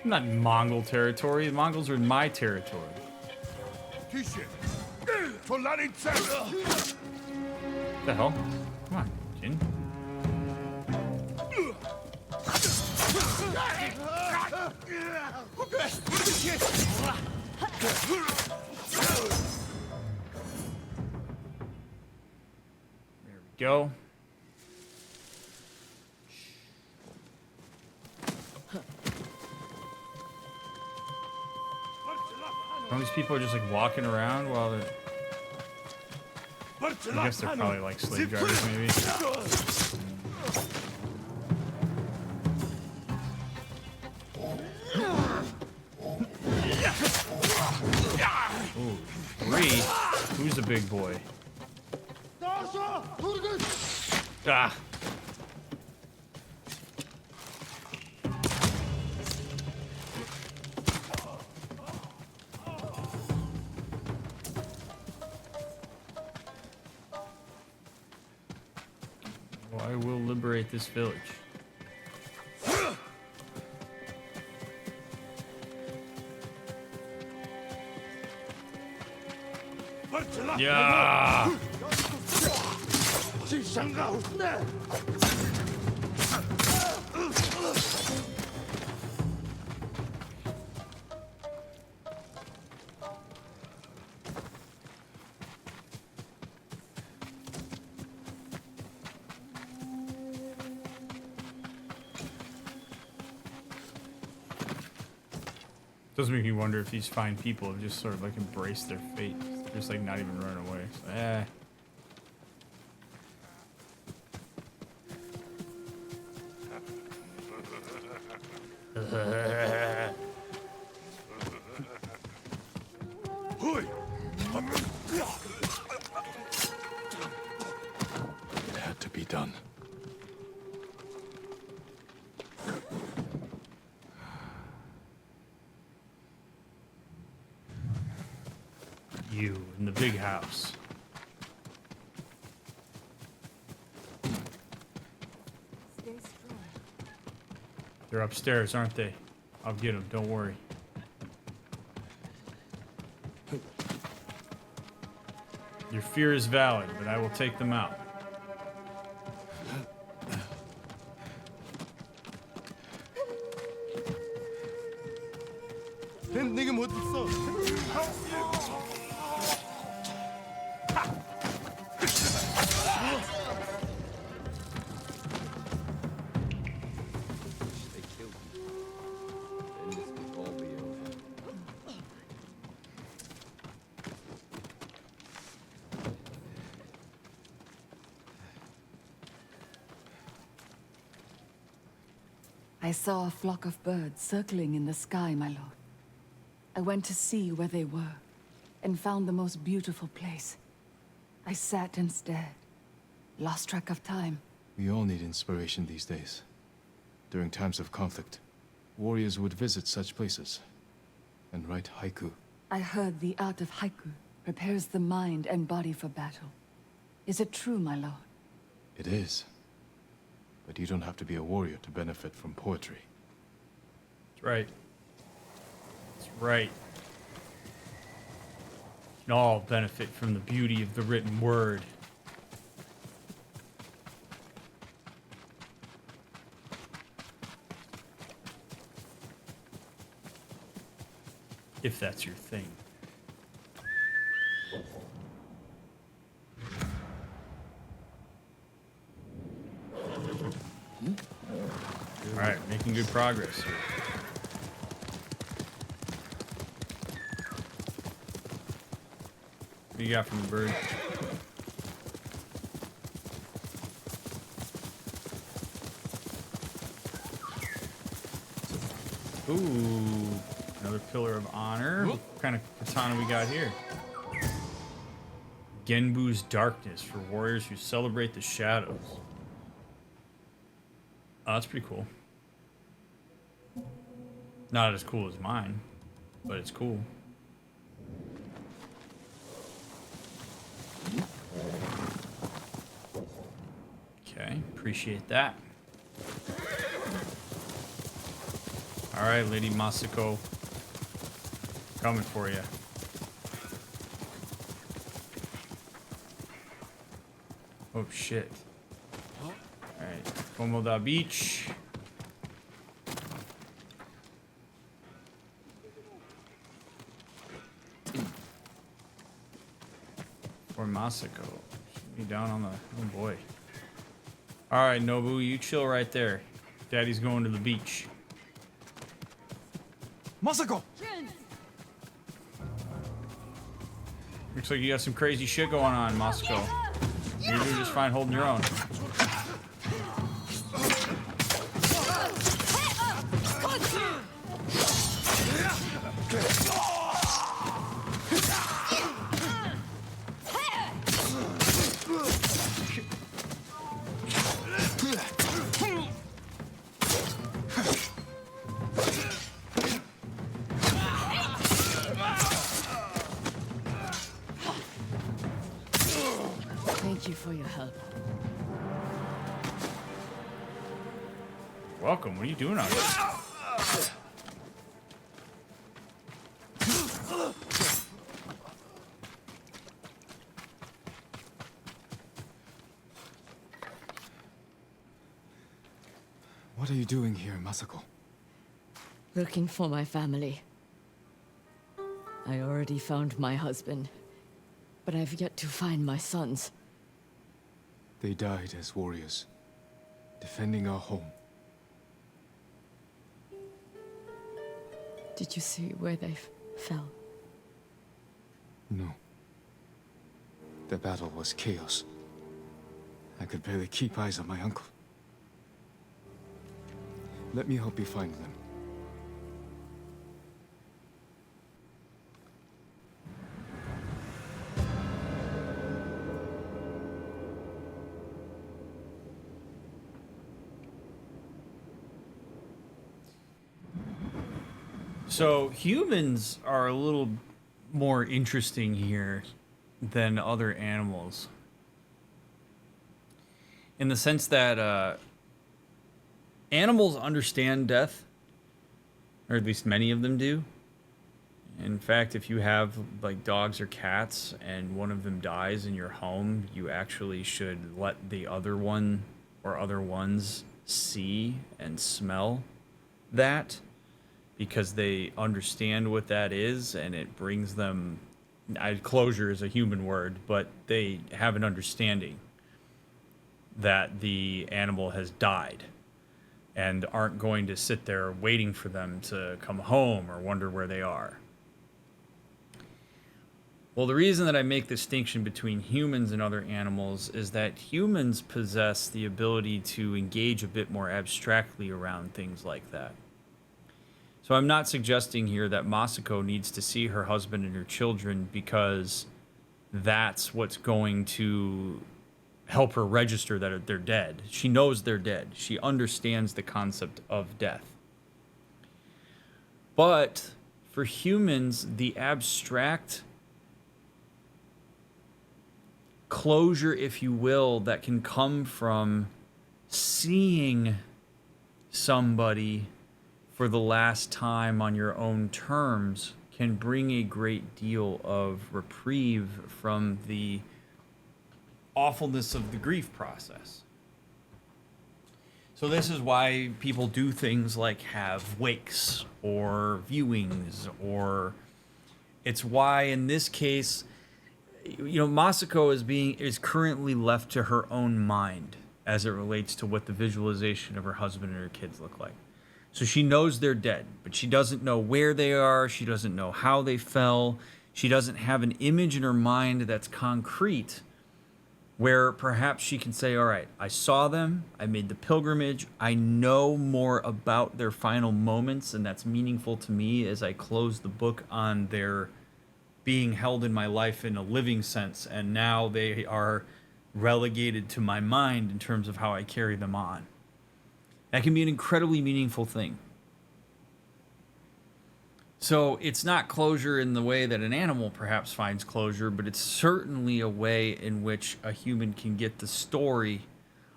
I'm not in Mongol territory. The Mongols are in my territory. What the hell? Come on, Jin. There we go. All these people are just like walking around while they're... I guess they're probably like slave drivers, maybe. Ooh, 3? Who's the big boy? Ah! I will liberate this village. Yeah. Does make me wonder if these fine people have just sort of like embraced their fate, just like not even running away. So, It had to be done. You in the big house. Stay strong. They're upstairs, aren't they? I'll get them, don't worry. Your fear is valid, but I will take them out. They killed me. Then this could all be over. I saw a flock of birds circling in the sky, my lord. I went to see where they were, and found the most beautiful place. I sat and stared, lost track of time. We all need inspiration these days. During times of conflict, warriors would visit such places and write haiku. I heard the art of haiku prepares the mind and body for battle. Is it true, my lord? It is. But you don't have to be a warrior to benefit from poetry. That's right. That's right. We can all benefit from the beauty of the written word. If that's your thing. All right, making good progress here. What do you got from the bird? Ooh, another pillar of honor. What kind of katana we got here? Genbu's darkness for warriors who celebrate the shadows. Oh, that's pretty cool. Not as cool as mine, but it's cool. Okay, appreciate that. All right, Lady Masako. Coming for you. Oh, shit. All right, Komoda Beach. Or Masako. Should be down on the... Oh, boy. All right, Nobu, you chill right there. Daddy's going to the beach. Masako! Looks like you got some crazy shit going on, Masako. You're doing just fine holding your own. Thank you for your help. Welcome. What are you doing out here? What are you doing here, Masako? Looking for my family. I already found my husband, but I've yet to find my sons. They died as warriors, defending our home. Did you see where they fell? No. The battle was chaos. I could barely keep eyes on my uncle. Let me help you find them. So humans are a little more interesting here than other animals. In the sense that animals understand death, or at least many of them do. In fact, if you have like dogs or cats and one of them dies in your home, you actually should let the other one or other ones see and smell that, because they understand what that is, and it brings them, closure is a human word, but they have an understanding that the animal has died and aren't going to sit there waiting for them to come home or wonder where they are. Well, the reason that I make the distinction between humans and other animals is that humans possess the ability to engage a bit more abstractly around things like that. So I'm not suggesting here that Masako needs to see her husband and her children because that's what's going to help her register that they're dead. She knows they're dead. She understands the concept of death. But for humans, the abstract closure, if you will, that can come from seeing somebody for the last time on your own terms can bring a great deal of reprieve from the awfulness of the grief process. So this is why people do things like have wakes or viewings, or it's why in this case, Masako is currently left to her own mind as it relates to what the visualization of her husband and her kids look like. So she knows they're dead, but she doesn't know where they are. She doesn't know how they fell. She doesn't have an image in her mind that's concrete where perhaps she can say, all right, I saw them. I made the pilgrimage. I know more about their final moments, and that's meaningful to me as I close the book on their being held in my life in a living sense. And now they are relegated to my mind in terms of how I carry them on. That can be an incredibly meaningful thing. So it's not closure in the way that an animal perhaps finds closure, but it's certainly a way in which a human can get the story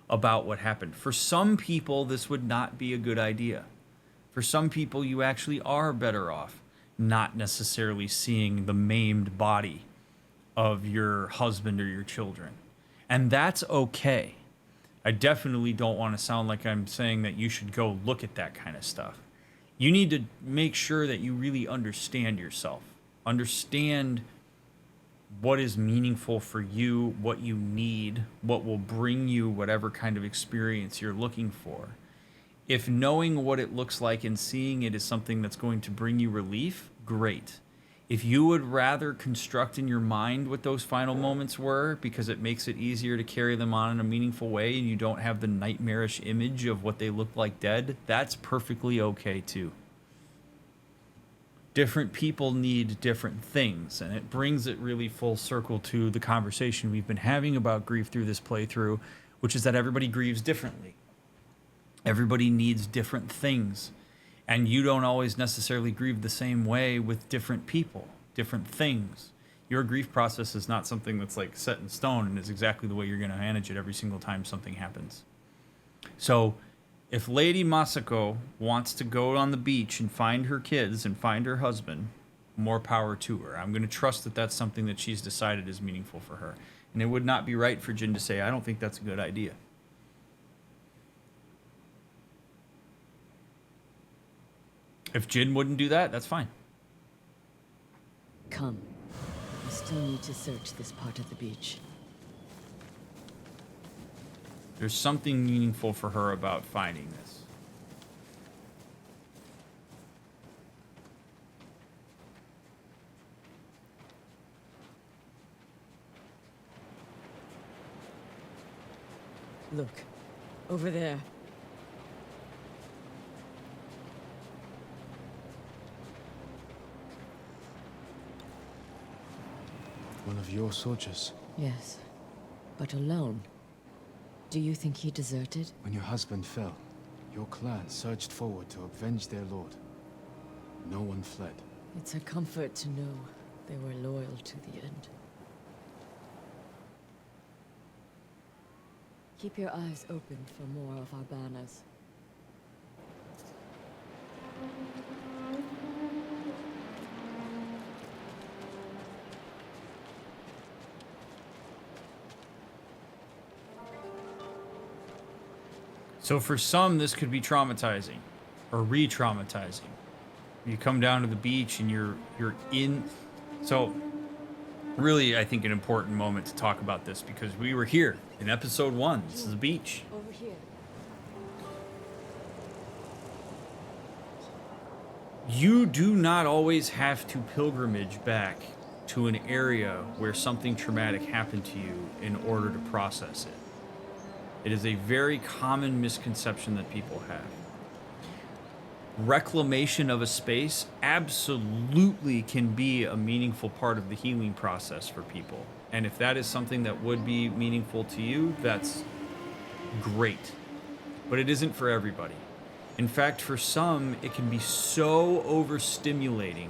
about what happened. For some people, this would not be a good idea. For some people, you actually are better off not necessarily seeing the maimed body of your husband or your children. And that's okay. I definitely don't want to sound like I'm saying that you should go look at that kind of stuff. You need to make sure that you really understand yourself. Understand what is meaningful for you, what you need, what will bring you whatever kind of experience you're looking for. If knowing what it looks like and seeing it is something that's going to bring you relief, great. If you would rather construct in your mind what those final moments were because it makes it easier to carry them on in a meaningful way and you don't have the nightmarish image of what they look like dead, that's perfectly okay too. Different people need different things, and it brings it really full circle to the conversation we've been having about grief through this playthrough, which is that everybody grieves differently. Everybody needs different things. And you don't always necessarily grieve the same way with different people, different things. Your grief process is not something that's like set in stone and is exactly the way you're going to manage it every single time something happens. So if Lady Masako wants to go on the beach and find her kids and find her husband, more power to her. I'm going to trust that that's something that she's decided is meaningful for her. And it would not be right for Jin to say, I don't think that's a good idea. If Jin wouldn't do that, that's fine. Come. We still need to search this part of the beach. There's something meaningful for her about finding this. Look. Over there. One of your soldiers. Yes. But alone. Do you think he deserted? When your husband fell, your clan surged forward to avenge their lord. No one fled. It's a comfort to know they were loyal to the end. Keep your eyes open for more of our banners. So for some, this could be traumatizing or re-traumatizing. You come down to the beach and you're in. So really, I think an important moment to talk about this because we were here in episode 1. This is the beach. Over here. You do not always have to pilgrimage back to an area where something traumatic happened to you in order to process it. It is a very common misconception that people have. Reclamation of a space absolutely can be a meaningful part of the healing process for people. And if that is something that would be meaningful to you, that's great. But it isn't for everybody. In fact, for some, it can be so overstimulating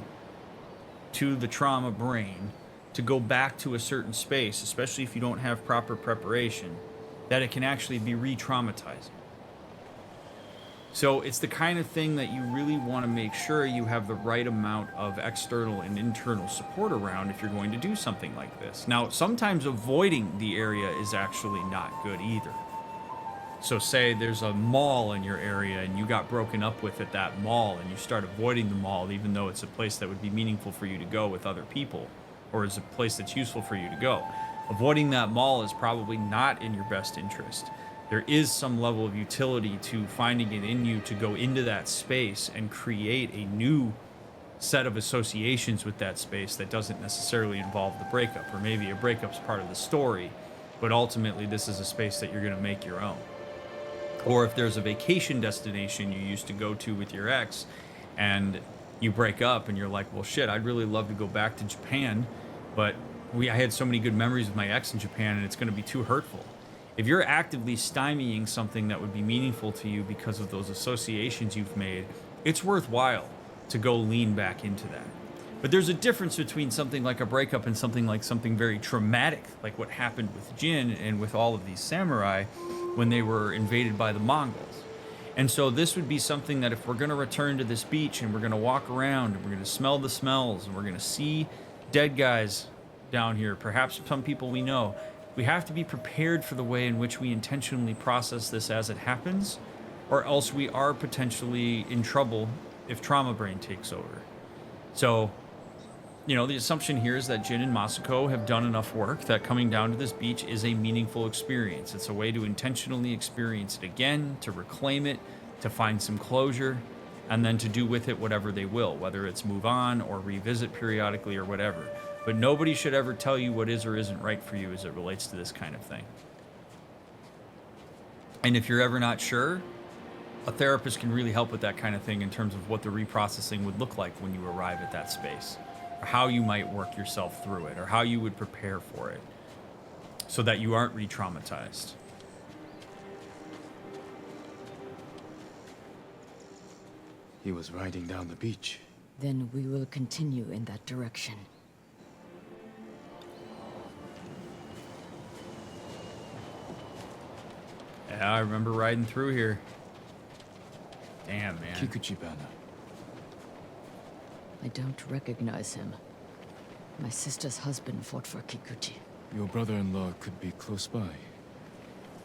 to the trauma brain to go back to a certain space, especially if you don't have proper preparation, that it can actually be re-traumatizing. So it's the kind of thing that you really want to make sure you have the right amount of external and internal support around if you're going to do something like this. Now, sometimes avoiding the area is actually not good either. So say there's a mall in your area and you got broken up with at that mall and you start avoiding the mall even though it's a place that would be meaningful for you to go with other people or is a place that's useful for you to go. Avoiding that mall is probably not in your best interest. There is some level of utility to finding it in you to go into that space and create a new set of associations with that space that doesn't necessarily involve the breakup, or maybe a breakup's part of the story, but ultimately this is a space that you're going to make your own. Or if there's a vacation destination you used to go to with your ex and you break up and you're like, well, shit, I'd really love to go back to Japan, but I had so many good memories with my ex in Japan and it's going to be too hurtful. If you're actively stymieing something that would be meaningful to you because of those associations you've made, it's worthwhile to go lean back into that. But there's a difference between something like a breakup and something very traumatic, like what happened with Jin and with all of these samurai when they were invaded by the Mongols. And so this would be something that if we're going to return to this beach and we're going to walk around and we're going to smell the smells and we're going to see dead guys down here, perhaps some people we know, we have to be prepared for the way in which we intentionally process this as it happens, or else we are potentially in trouble if trauma brain takes over. So, the assumption here is that Jin and Masako have done enough work that coming down to this beach is a meaningful experience. It's a way to intentionally experience it again, to reclaim it, to find some closure, and then to do with it whatever they will, whether it's move on or revisit periodically or whatever. But nobody should ever tell you what is or isn't right for you as it relates to this kind of thing. And if you're ever not sure, a therapist can really help with that kind of thing in terms of what the reprocessing would look like when you arrive at that space, or how you might work yourself through it, or how you would prepare for it so that you aren't re-traumatized. He was riding down the beach. Then we will continue in that direction. Yeah, I remember riding through here. Damn, man. Kikuchi banner. I don't recognize him. My sister's husband fought for Kikuchi. Your brother-in-law could be close by.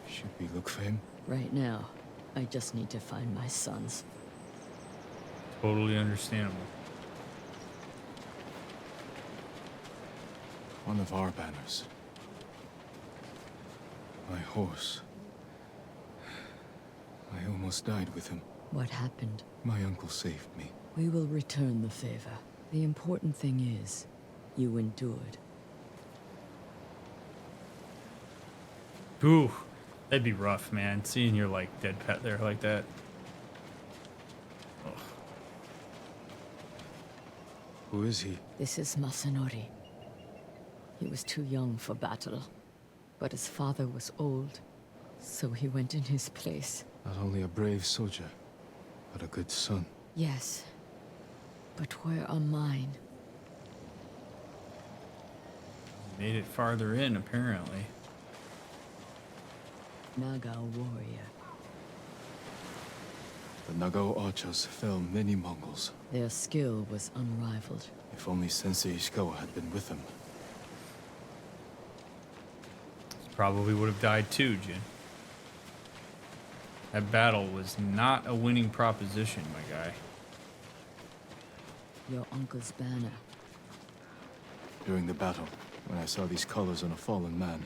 Should we look for him? Right now, I just need to find my sons. Totally understandable. One of our banners. My horse. I almost died with him. What happened? My uncle saved me. We will return the favor. The important thing is, you endured. Ooh, that'd be rough, man. Seeing your, like, dead pet there like that. Ugh. Who is he? This is Masanori. He was too young for battle, but his father was old, so he went in his place. Not only a brave soldier, but a good son. Yes, but where are mine? Made it farther in, apparently. Naga warrior. The Nagao archers fell many Mongols. Their skill was unrivaled. If only Sensei Ishikawa had been with them. Probably would have died too, Jin. That battle was not a winning proposition, my guy. Your uncle's banner. During the battle, when I saw these colors on a fallen man,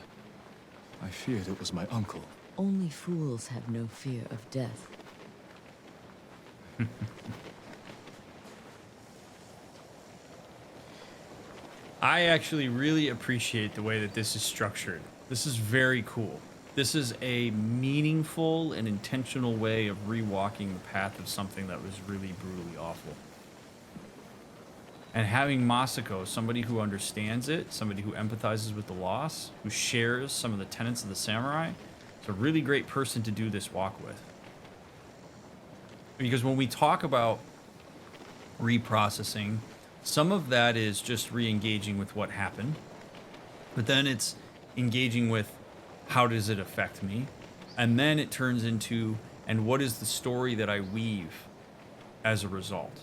I feared it was my uncle. Only fools have no fear of death. I actually really appreciate the way that this is structured. This is very cool. This is a meaningful and intentional way of rewalking the path of something that was really brutally awful. And having Masako, somebody who understands it, somebody who empathizes with the loss, who shares some of the tenets of the samurai, it's a really great person to do this walk with. Because when we talk about reprocessing, some of that is just re-engaging with what happened, but then it's engaging with how does it affect me, and then it turns into, and what is the story that I weave as a result?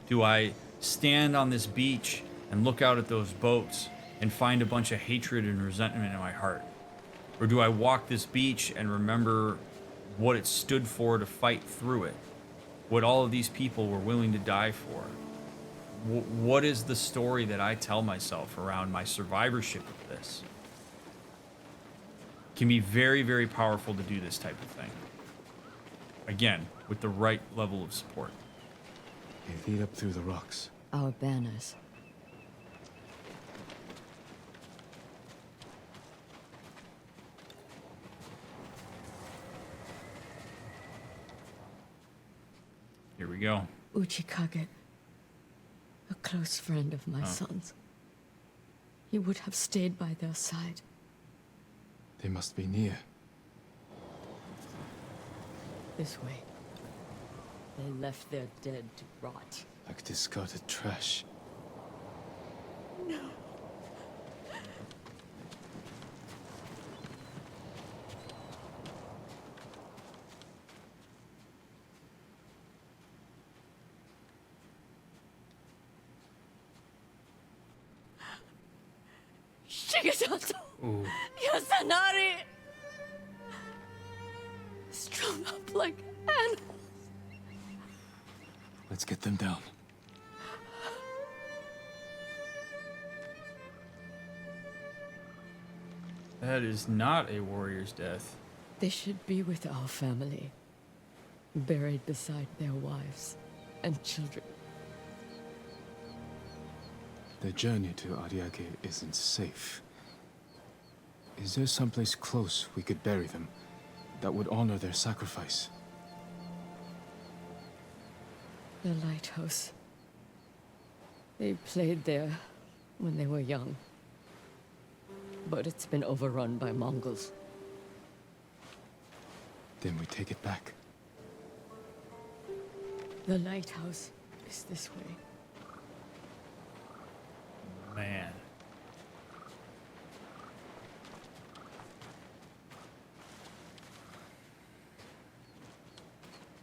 Do I stand on this beach and look out at those boats and find a bunch of hatred and resentment in my heart? Or do I walk this beach and remember what it stood for to fight through it? What all of these people were willing to die for? What is the story that I tell myself around my survivorship of this? It can be very, very powerful to do this type of thing. Again, with the right level of support. They lead up through the rocks. Our banners. Here we go. Uchikage, a close friend of my son's. He would have stayed by their side. They must be near. This way. They left their dead to rot. Like discarded trash. No. Shigesato! Yasanari! Strung up like animals. Let's get them down. That is not a warrior's death. They should be with our family, buried beside their wives and children. The journey to Ariake isn't safe. Is there someplace close we could bury them that would honor their sacrifice? The lighthouse. They played there when they were young. But it's been overrun by Mongols. Then we take it back. The lighthouse is this way. Man.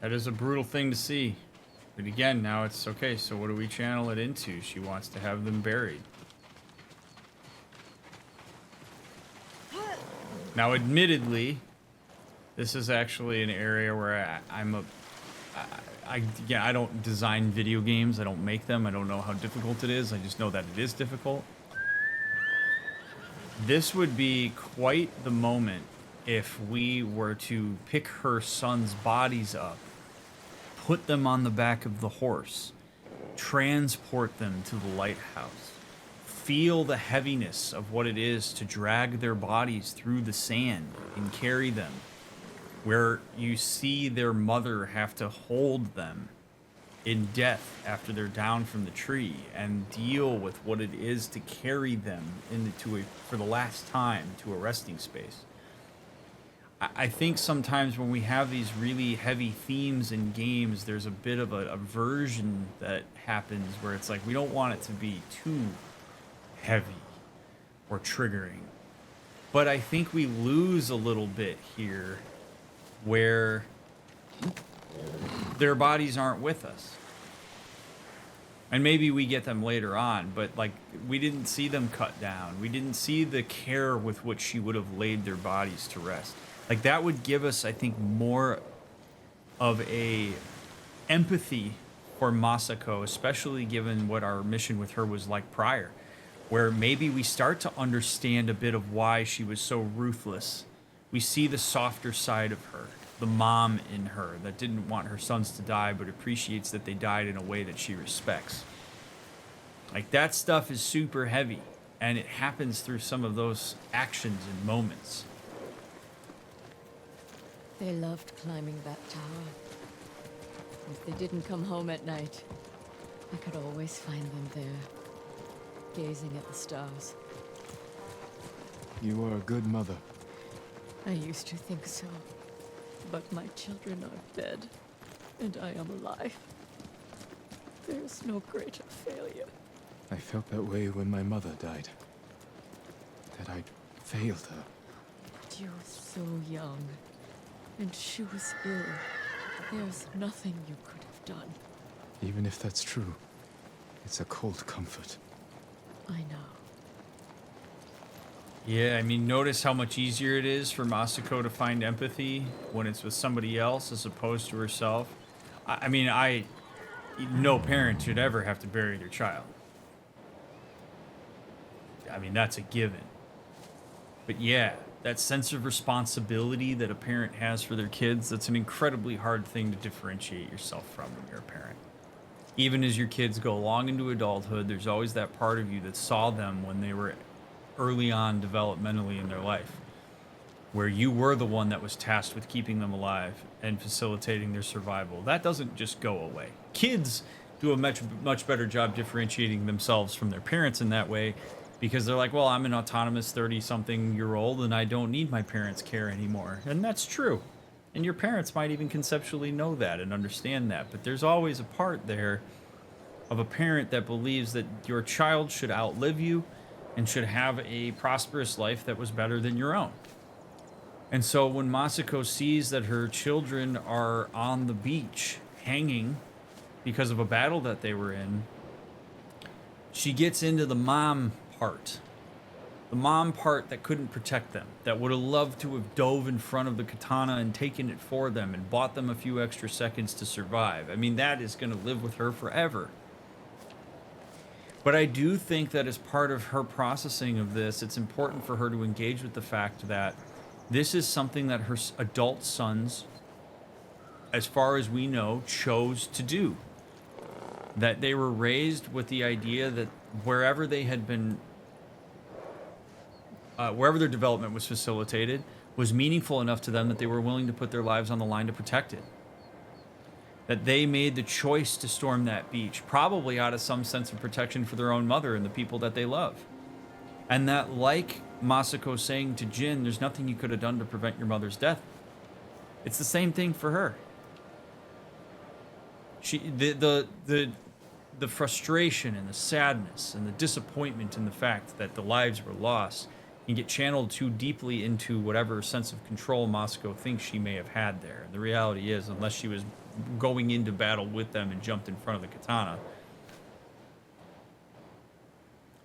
That is a brutal thing to see. But again, now it's okay, so what do we channel it into? She wants to have them buried. Now, admittedly, this is actually an area where I'm I don't design video games. I don't make them. I don't know how difficult it is. I just know that it is difficult. This would be quite the moment if we were to pick her son's bodies up, put them on the back of the horse, transport them to the lighthouse, feel the heaviness of what it is to drag their bodies through the sand and carry them, where you see their mother have to hold them in death after they're down from the tree and deal with what it is to carry them for the last time to a resting space. I think sometimes when we have these really heavy themes in games, there's a bit of a aversion that happens where it's like we don't want it to be too heavy or triggering. But I think we lose a little bit here where their bodies aren't with us. And maybe we get them later on, but like we didn't see them cut down. We didn't see the care with which she would have laid their bodies to rest. Like that would give us, I think, more of a empathy for Masako, especially given what our mission with her was like prior, where maybe we start to understand a bit of why she was so ruthless. We see the softer side of her, the mom in her that didn't want her sons to die, but appreciates that they died in a way that she respects. Like that stuff is super heavy, and it happens through some of those actions and moments. They loved climbing that tower. If they didn't come home at night, I could always find them there, gazing at the stars. You are a good mother. I used to think so. But my children are dead, and I am alive. There's no greater failure. I felt that way when my mother died. That I'd failed her. But you were so young, and she was ill. There's nothing you could have done. Even if that's true, it's a cold comfort. I know. Yeah, I mean, notice how much easier it is for Masako to find empathy when it's with somebody else as opposed to herself. I mean, no parent should ever have to bury their child. I mean, that's a given. But yeah, that sense of responsibility that a parent has for their kids, that's an incredibly hard thing to differentiate yourself from when you're a parent. Even as your kids go along into adulthood, there's always that part of you that saw them when they were early on developmentally in their life, where you were the one that was tasked with keeping them alive and facilitating their survival. That doesn't just go away. Kids do a much better job differentiating themselves from their parents in that way, because they're like, well, I'm an autonomous 30-something-year-old and I don't need my parents' care anymore. And that's true. And your parents might even conceptually know that and understand that. But there's always a part there of a parent that believes that your child should outlive you and should have a prosperous life that was better than your own. And so when Masako sees that her children are on the beach hanging because of a battle that they were in, she gets into the mom part. The mom part that couldn't protect them, that would have loved to have dove in front of the katana and taken it for them and bought them a few extra seconds to survive. I mean, that is going to live with her forever. But I do think that as part of her processing of this, it's important for her to engage with the fact that this is something that her adult sons, as far as we know, chose to do. That they were raised with the idea that wherever they had been, wherever their development was facilitated, was meaningful enough to them that they were willing to put their lives on the line to protect it. That they made the choice to storm that beach, probably out of some sense of protection for their own mother and the people that they love. And that, like Masako saying to Jin, there's nothing you could have done to prevent your mother's death. It's the same thing for her. The frustration and the sadness and the disappointment in the fact that the lives were lost can get channeled too deeply into whatever sense of control Masako thinks she may have had there. And the reality is, unless she was going into battle with them and jumped in front of the katana,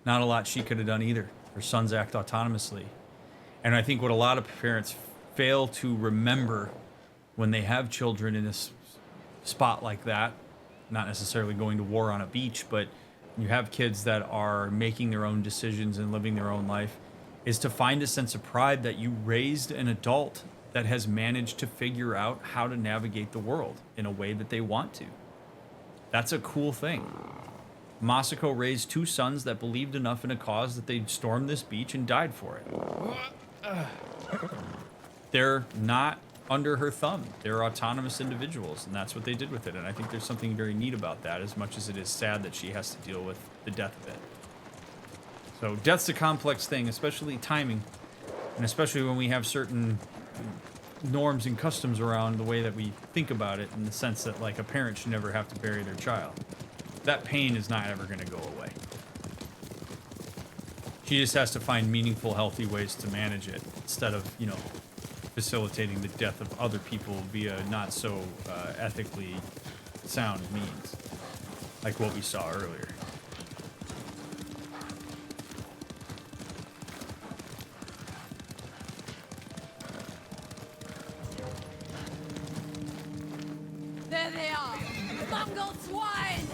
not a lot she could have done either. Her sons act autonomously. And I think what a lot of parents fail to remember when they have children in a spot like that, not necessarily going to war on a beach, but you have kids that are making their own decisions and living their own life, is to find a sense of pride that you raised an adult that has managed to figure out how to navigate the world in a way that they want to. That's a cool thing. Masako raised 2 sons that believed enough in a cause that they'd storm this beach and died for it. They're not under her thumb. They're autonomous individuals, and that's what they did with it. And I think there's something very neat about that, as much as it is sad that she has to deal with the death of it. So death's a complex thing, especially timing, and especially when we have certain norms and customs around the way that we think about it, in the sense that, like, a parent should never have to bury their child. That pain is not ever going to go away. She just has to find meaningful, healthy ways to manage it, instead of, you know, facilitating the death of other people via not so ethically sound means, like what we saw earlier. There they are! Mongol swine!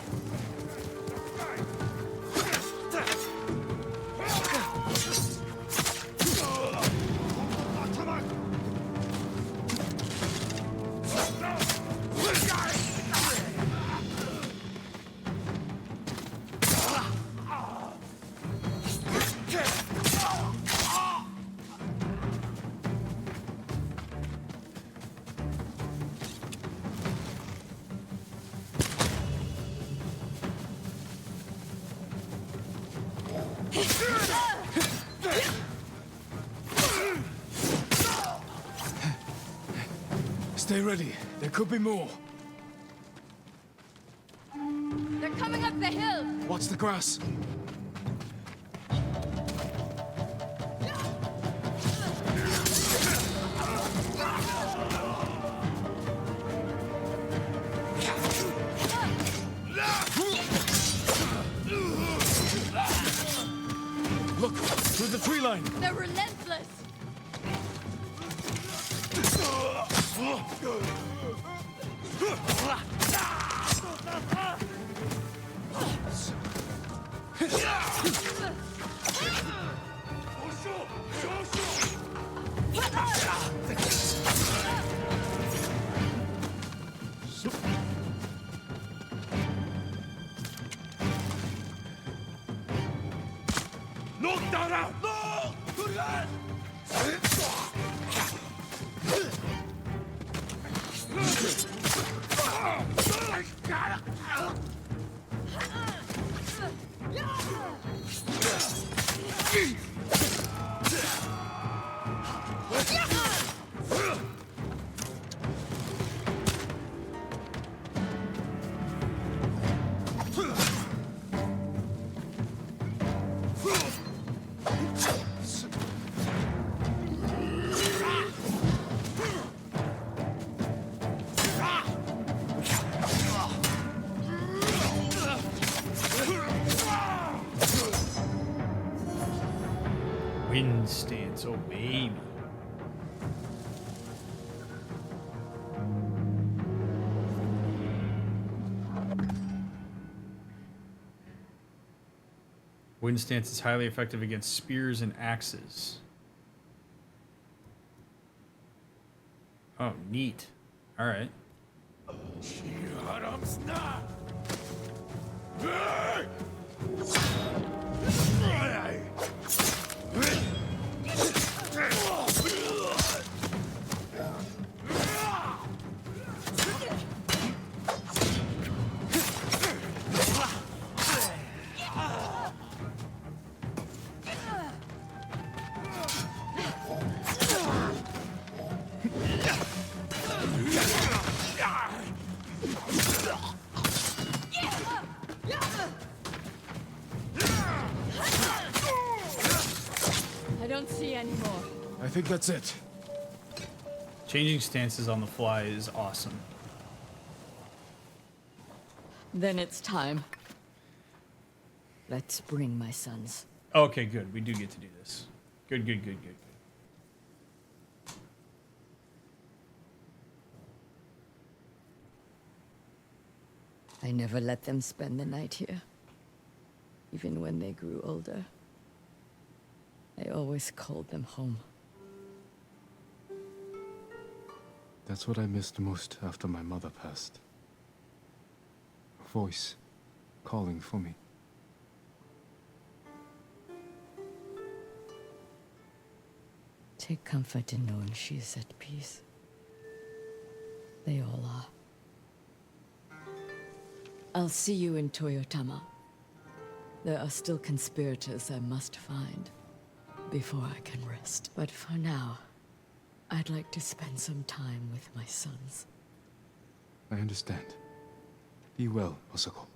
Stay ready. There could be more. They're coming up the hill! Watch the grass. Look, through the tree line. They're relentless! Wind stance, oh baby. Wind stance is highly effective against spears and axes. Oh, neat. All right. I don't see any more. I think that's it. Changing stances on the fly is awesome. Then it's time. Let's bring my sons. Okay, good. We do get to do this. Good, good, good, good, good. I never let them spend the night here. Even when they grew older. I always called them home. That's what I missed most after my mother passed. A voice calling for me. Take comfort in knowing she is at peace. They all are. I'll see you in Toyotama. There are still conspirators I must find before I can rest. But for now, I'd like to spend some time with my sons. I understand. Be well, Masako.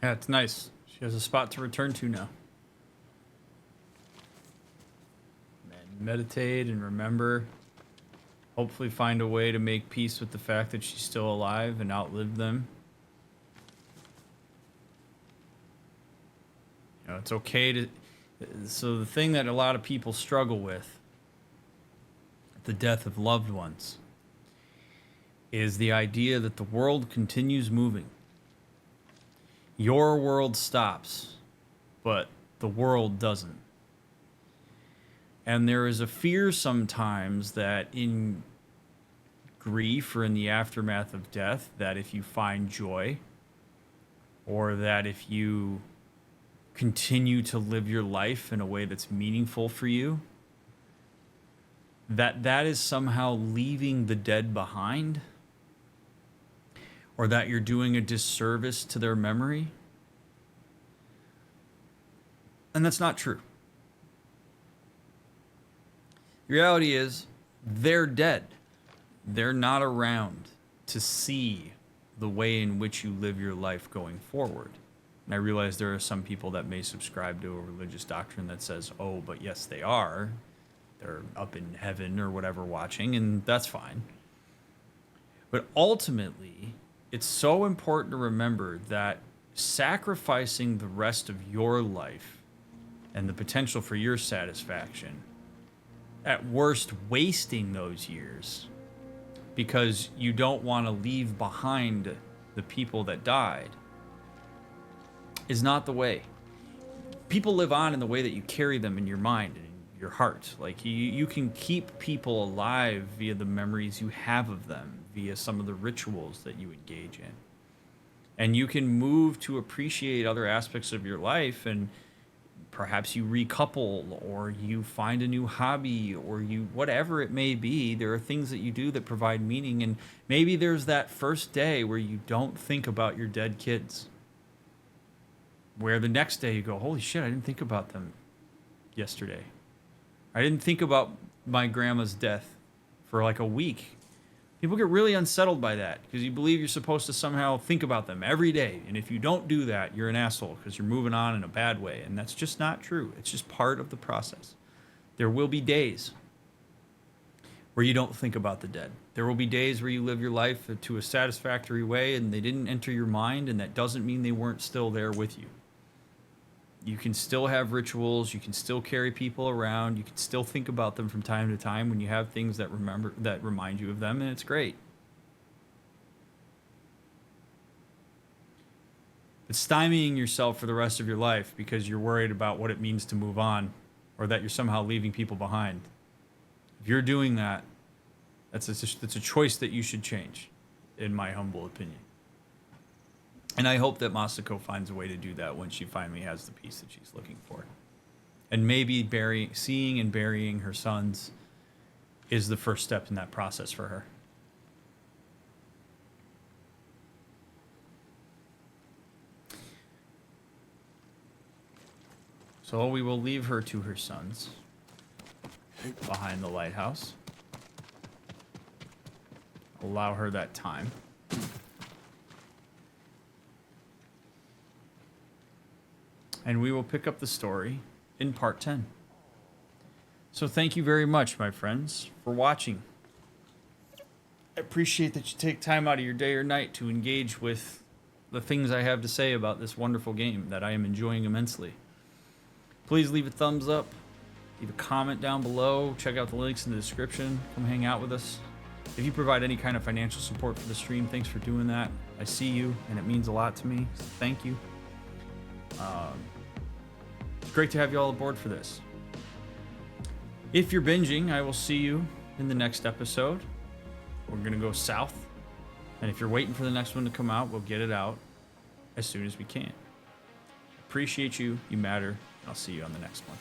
Yeah, it's nice. She has a spot to return to now. And meditate and remember. Hopefully find a way to make peace with the fact that she's still alive and outlive them. You know, it's okay to... So the thing that a lot of people struggle with, the death of loved ones, is the idea that the world continues moving. Your world stops, but the world doesn't. And there is a fear sometimes that in grief or in the aftermath of death, that if you find joy, or that if you continue to live your life in a way that's meaningful for you, that is somehow leaving the dead behind, or that you're doing a disservice to their memory. And that's not true. The reality is, they're dead. They're not around to see the way in which you live your life going forward. And I realize there are some people that may subscribe to a religious doctrine that says, oh, but yes, they are. They're up in heaven or whatever watching, and that's fine. But ultimately, it's so important to remember that sacrificing the rest of your life and the potential for your satisfaction, at worst wasting those years because you don't want to leave behind the people that died, is not the way. People live on in the way that you carry them in your mind and in your heart. Like, you can keep people alive via the memories you have of them, via some of the rituals that you engage in. And you can move to appreciate other aspects of your life, and perhaps you recouple, or you find a new hobby, or you, whatever it may be. There are things that you do that provide meaning, and maybe there's that first day where you don't think about your dead kids, where the next day you go, holy shit, I didn't think about them yesterday. I didn't think about my grandma's death for like a week. People get really unsettled by that because you believe you're supposed to somehow think about them every day. And if you don't do that, you're an asshole because you're moving on in a bad way. And that's just not true. It's just part of the process. There will be days where you don't think about the dead. There will be days where you live your life to a satisfactory way and they didn't enter your mind, and that doesn't mean they weren't still there with you. You can still have rituals, you can still carry people around, you can still think about them from time to time when you have things that remind you of them, and it's great. But stymieing yourself for the rest of your life because you're worried about what it means to move on, or that you're somehow leaving people behind. If you're doing that, that's a choice that you should change, in my humble opinion. And I hope that Masako finds a way to do that when she finally has the peace that she's looking for. And maybe seeing and burying her sons is the first step in that process for her. So we will leave her to her sons behind the lighthouse. Allow her that time. And we will pick up the story in part 10. So thank you very much, my friends, for watching. I appreciate that you take time out of your day or night to engage with the things I have to say about this wonderful game that I am enjoying immensely. Please leave a thumbs up, leave a comment down below, check out the links in the description, come hang out with us. If you provide any kind of financial support for the stream, thanks for doing that. I see you, and it means a lot to me, so thank you. Great to have you all aboard for this. If you're binging, I will see you in the next episode. We're going to go south. And if you're waiting for the next one to come out, we'll get it out as soon as we can. Appreciate you. You matter. I'll see you on the next one.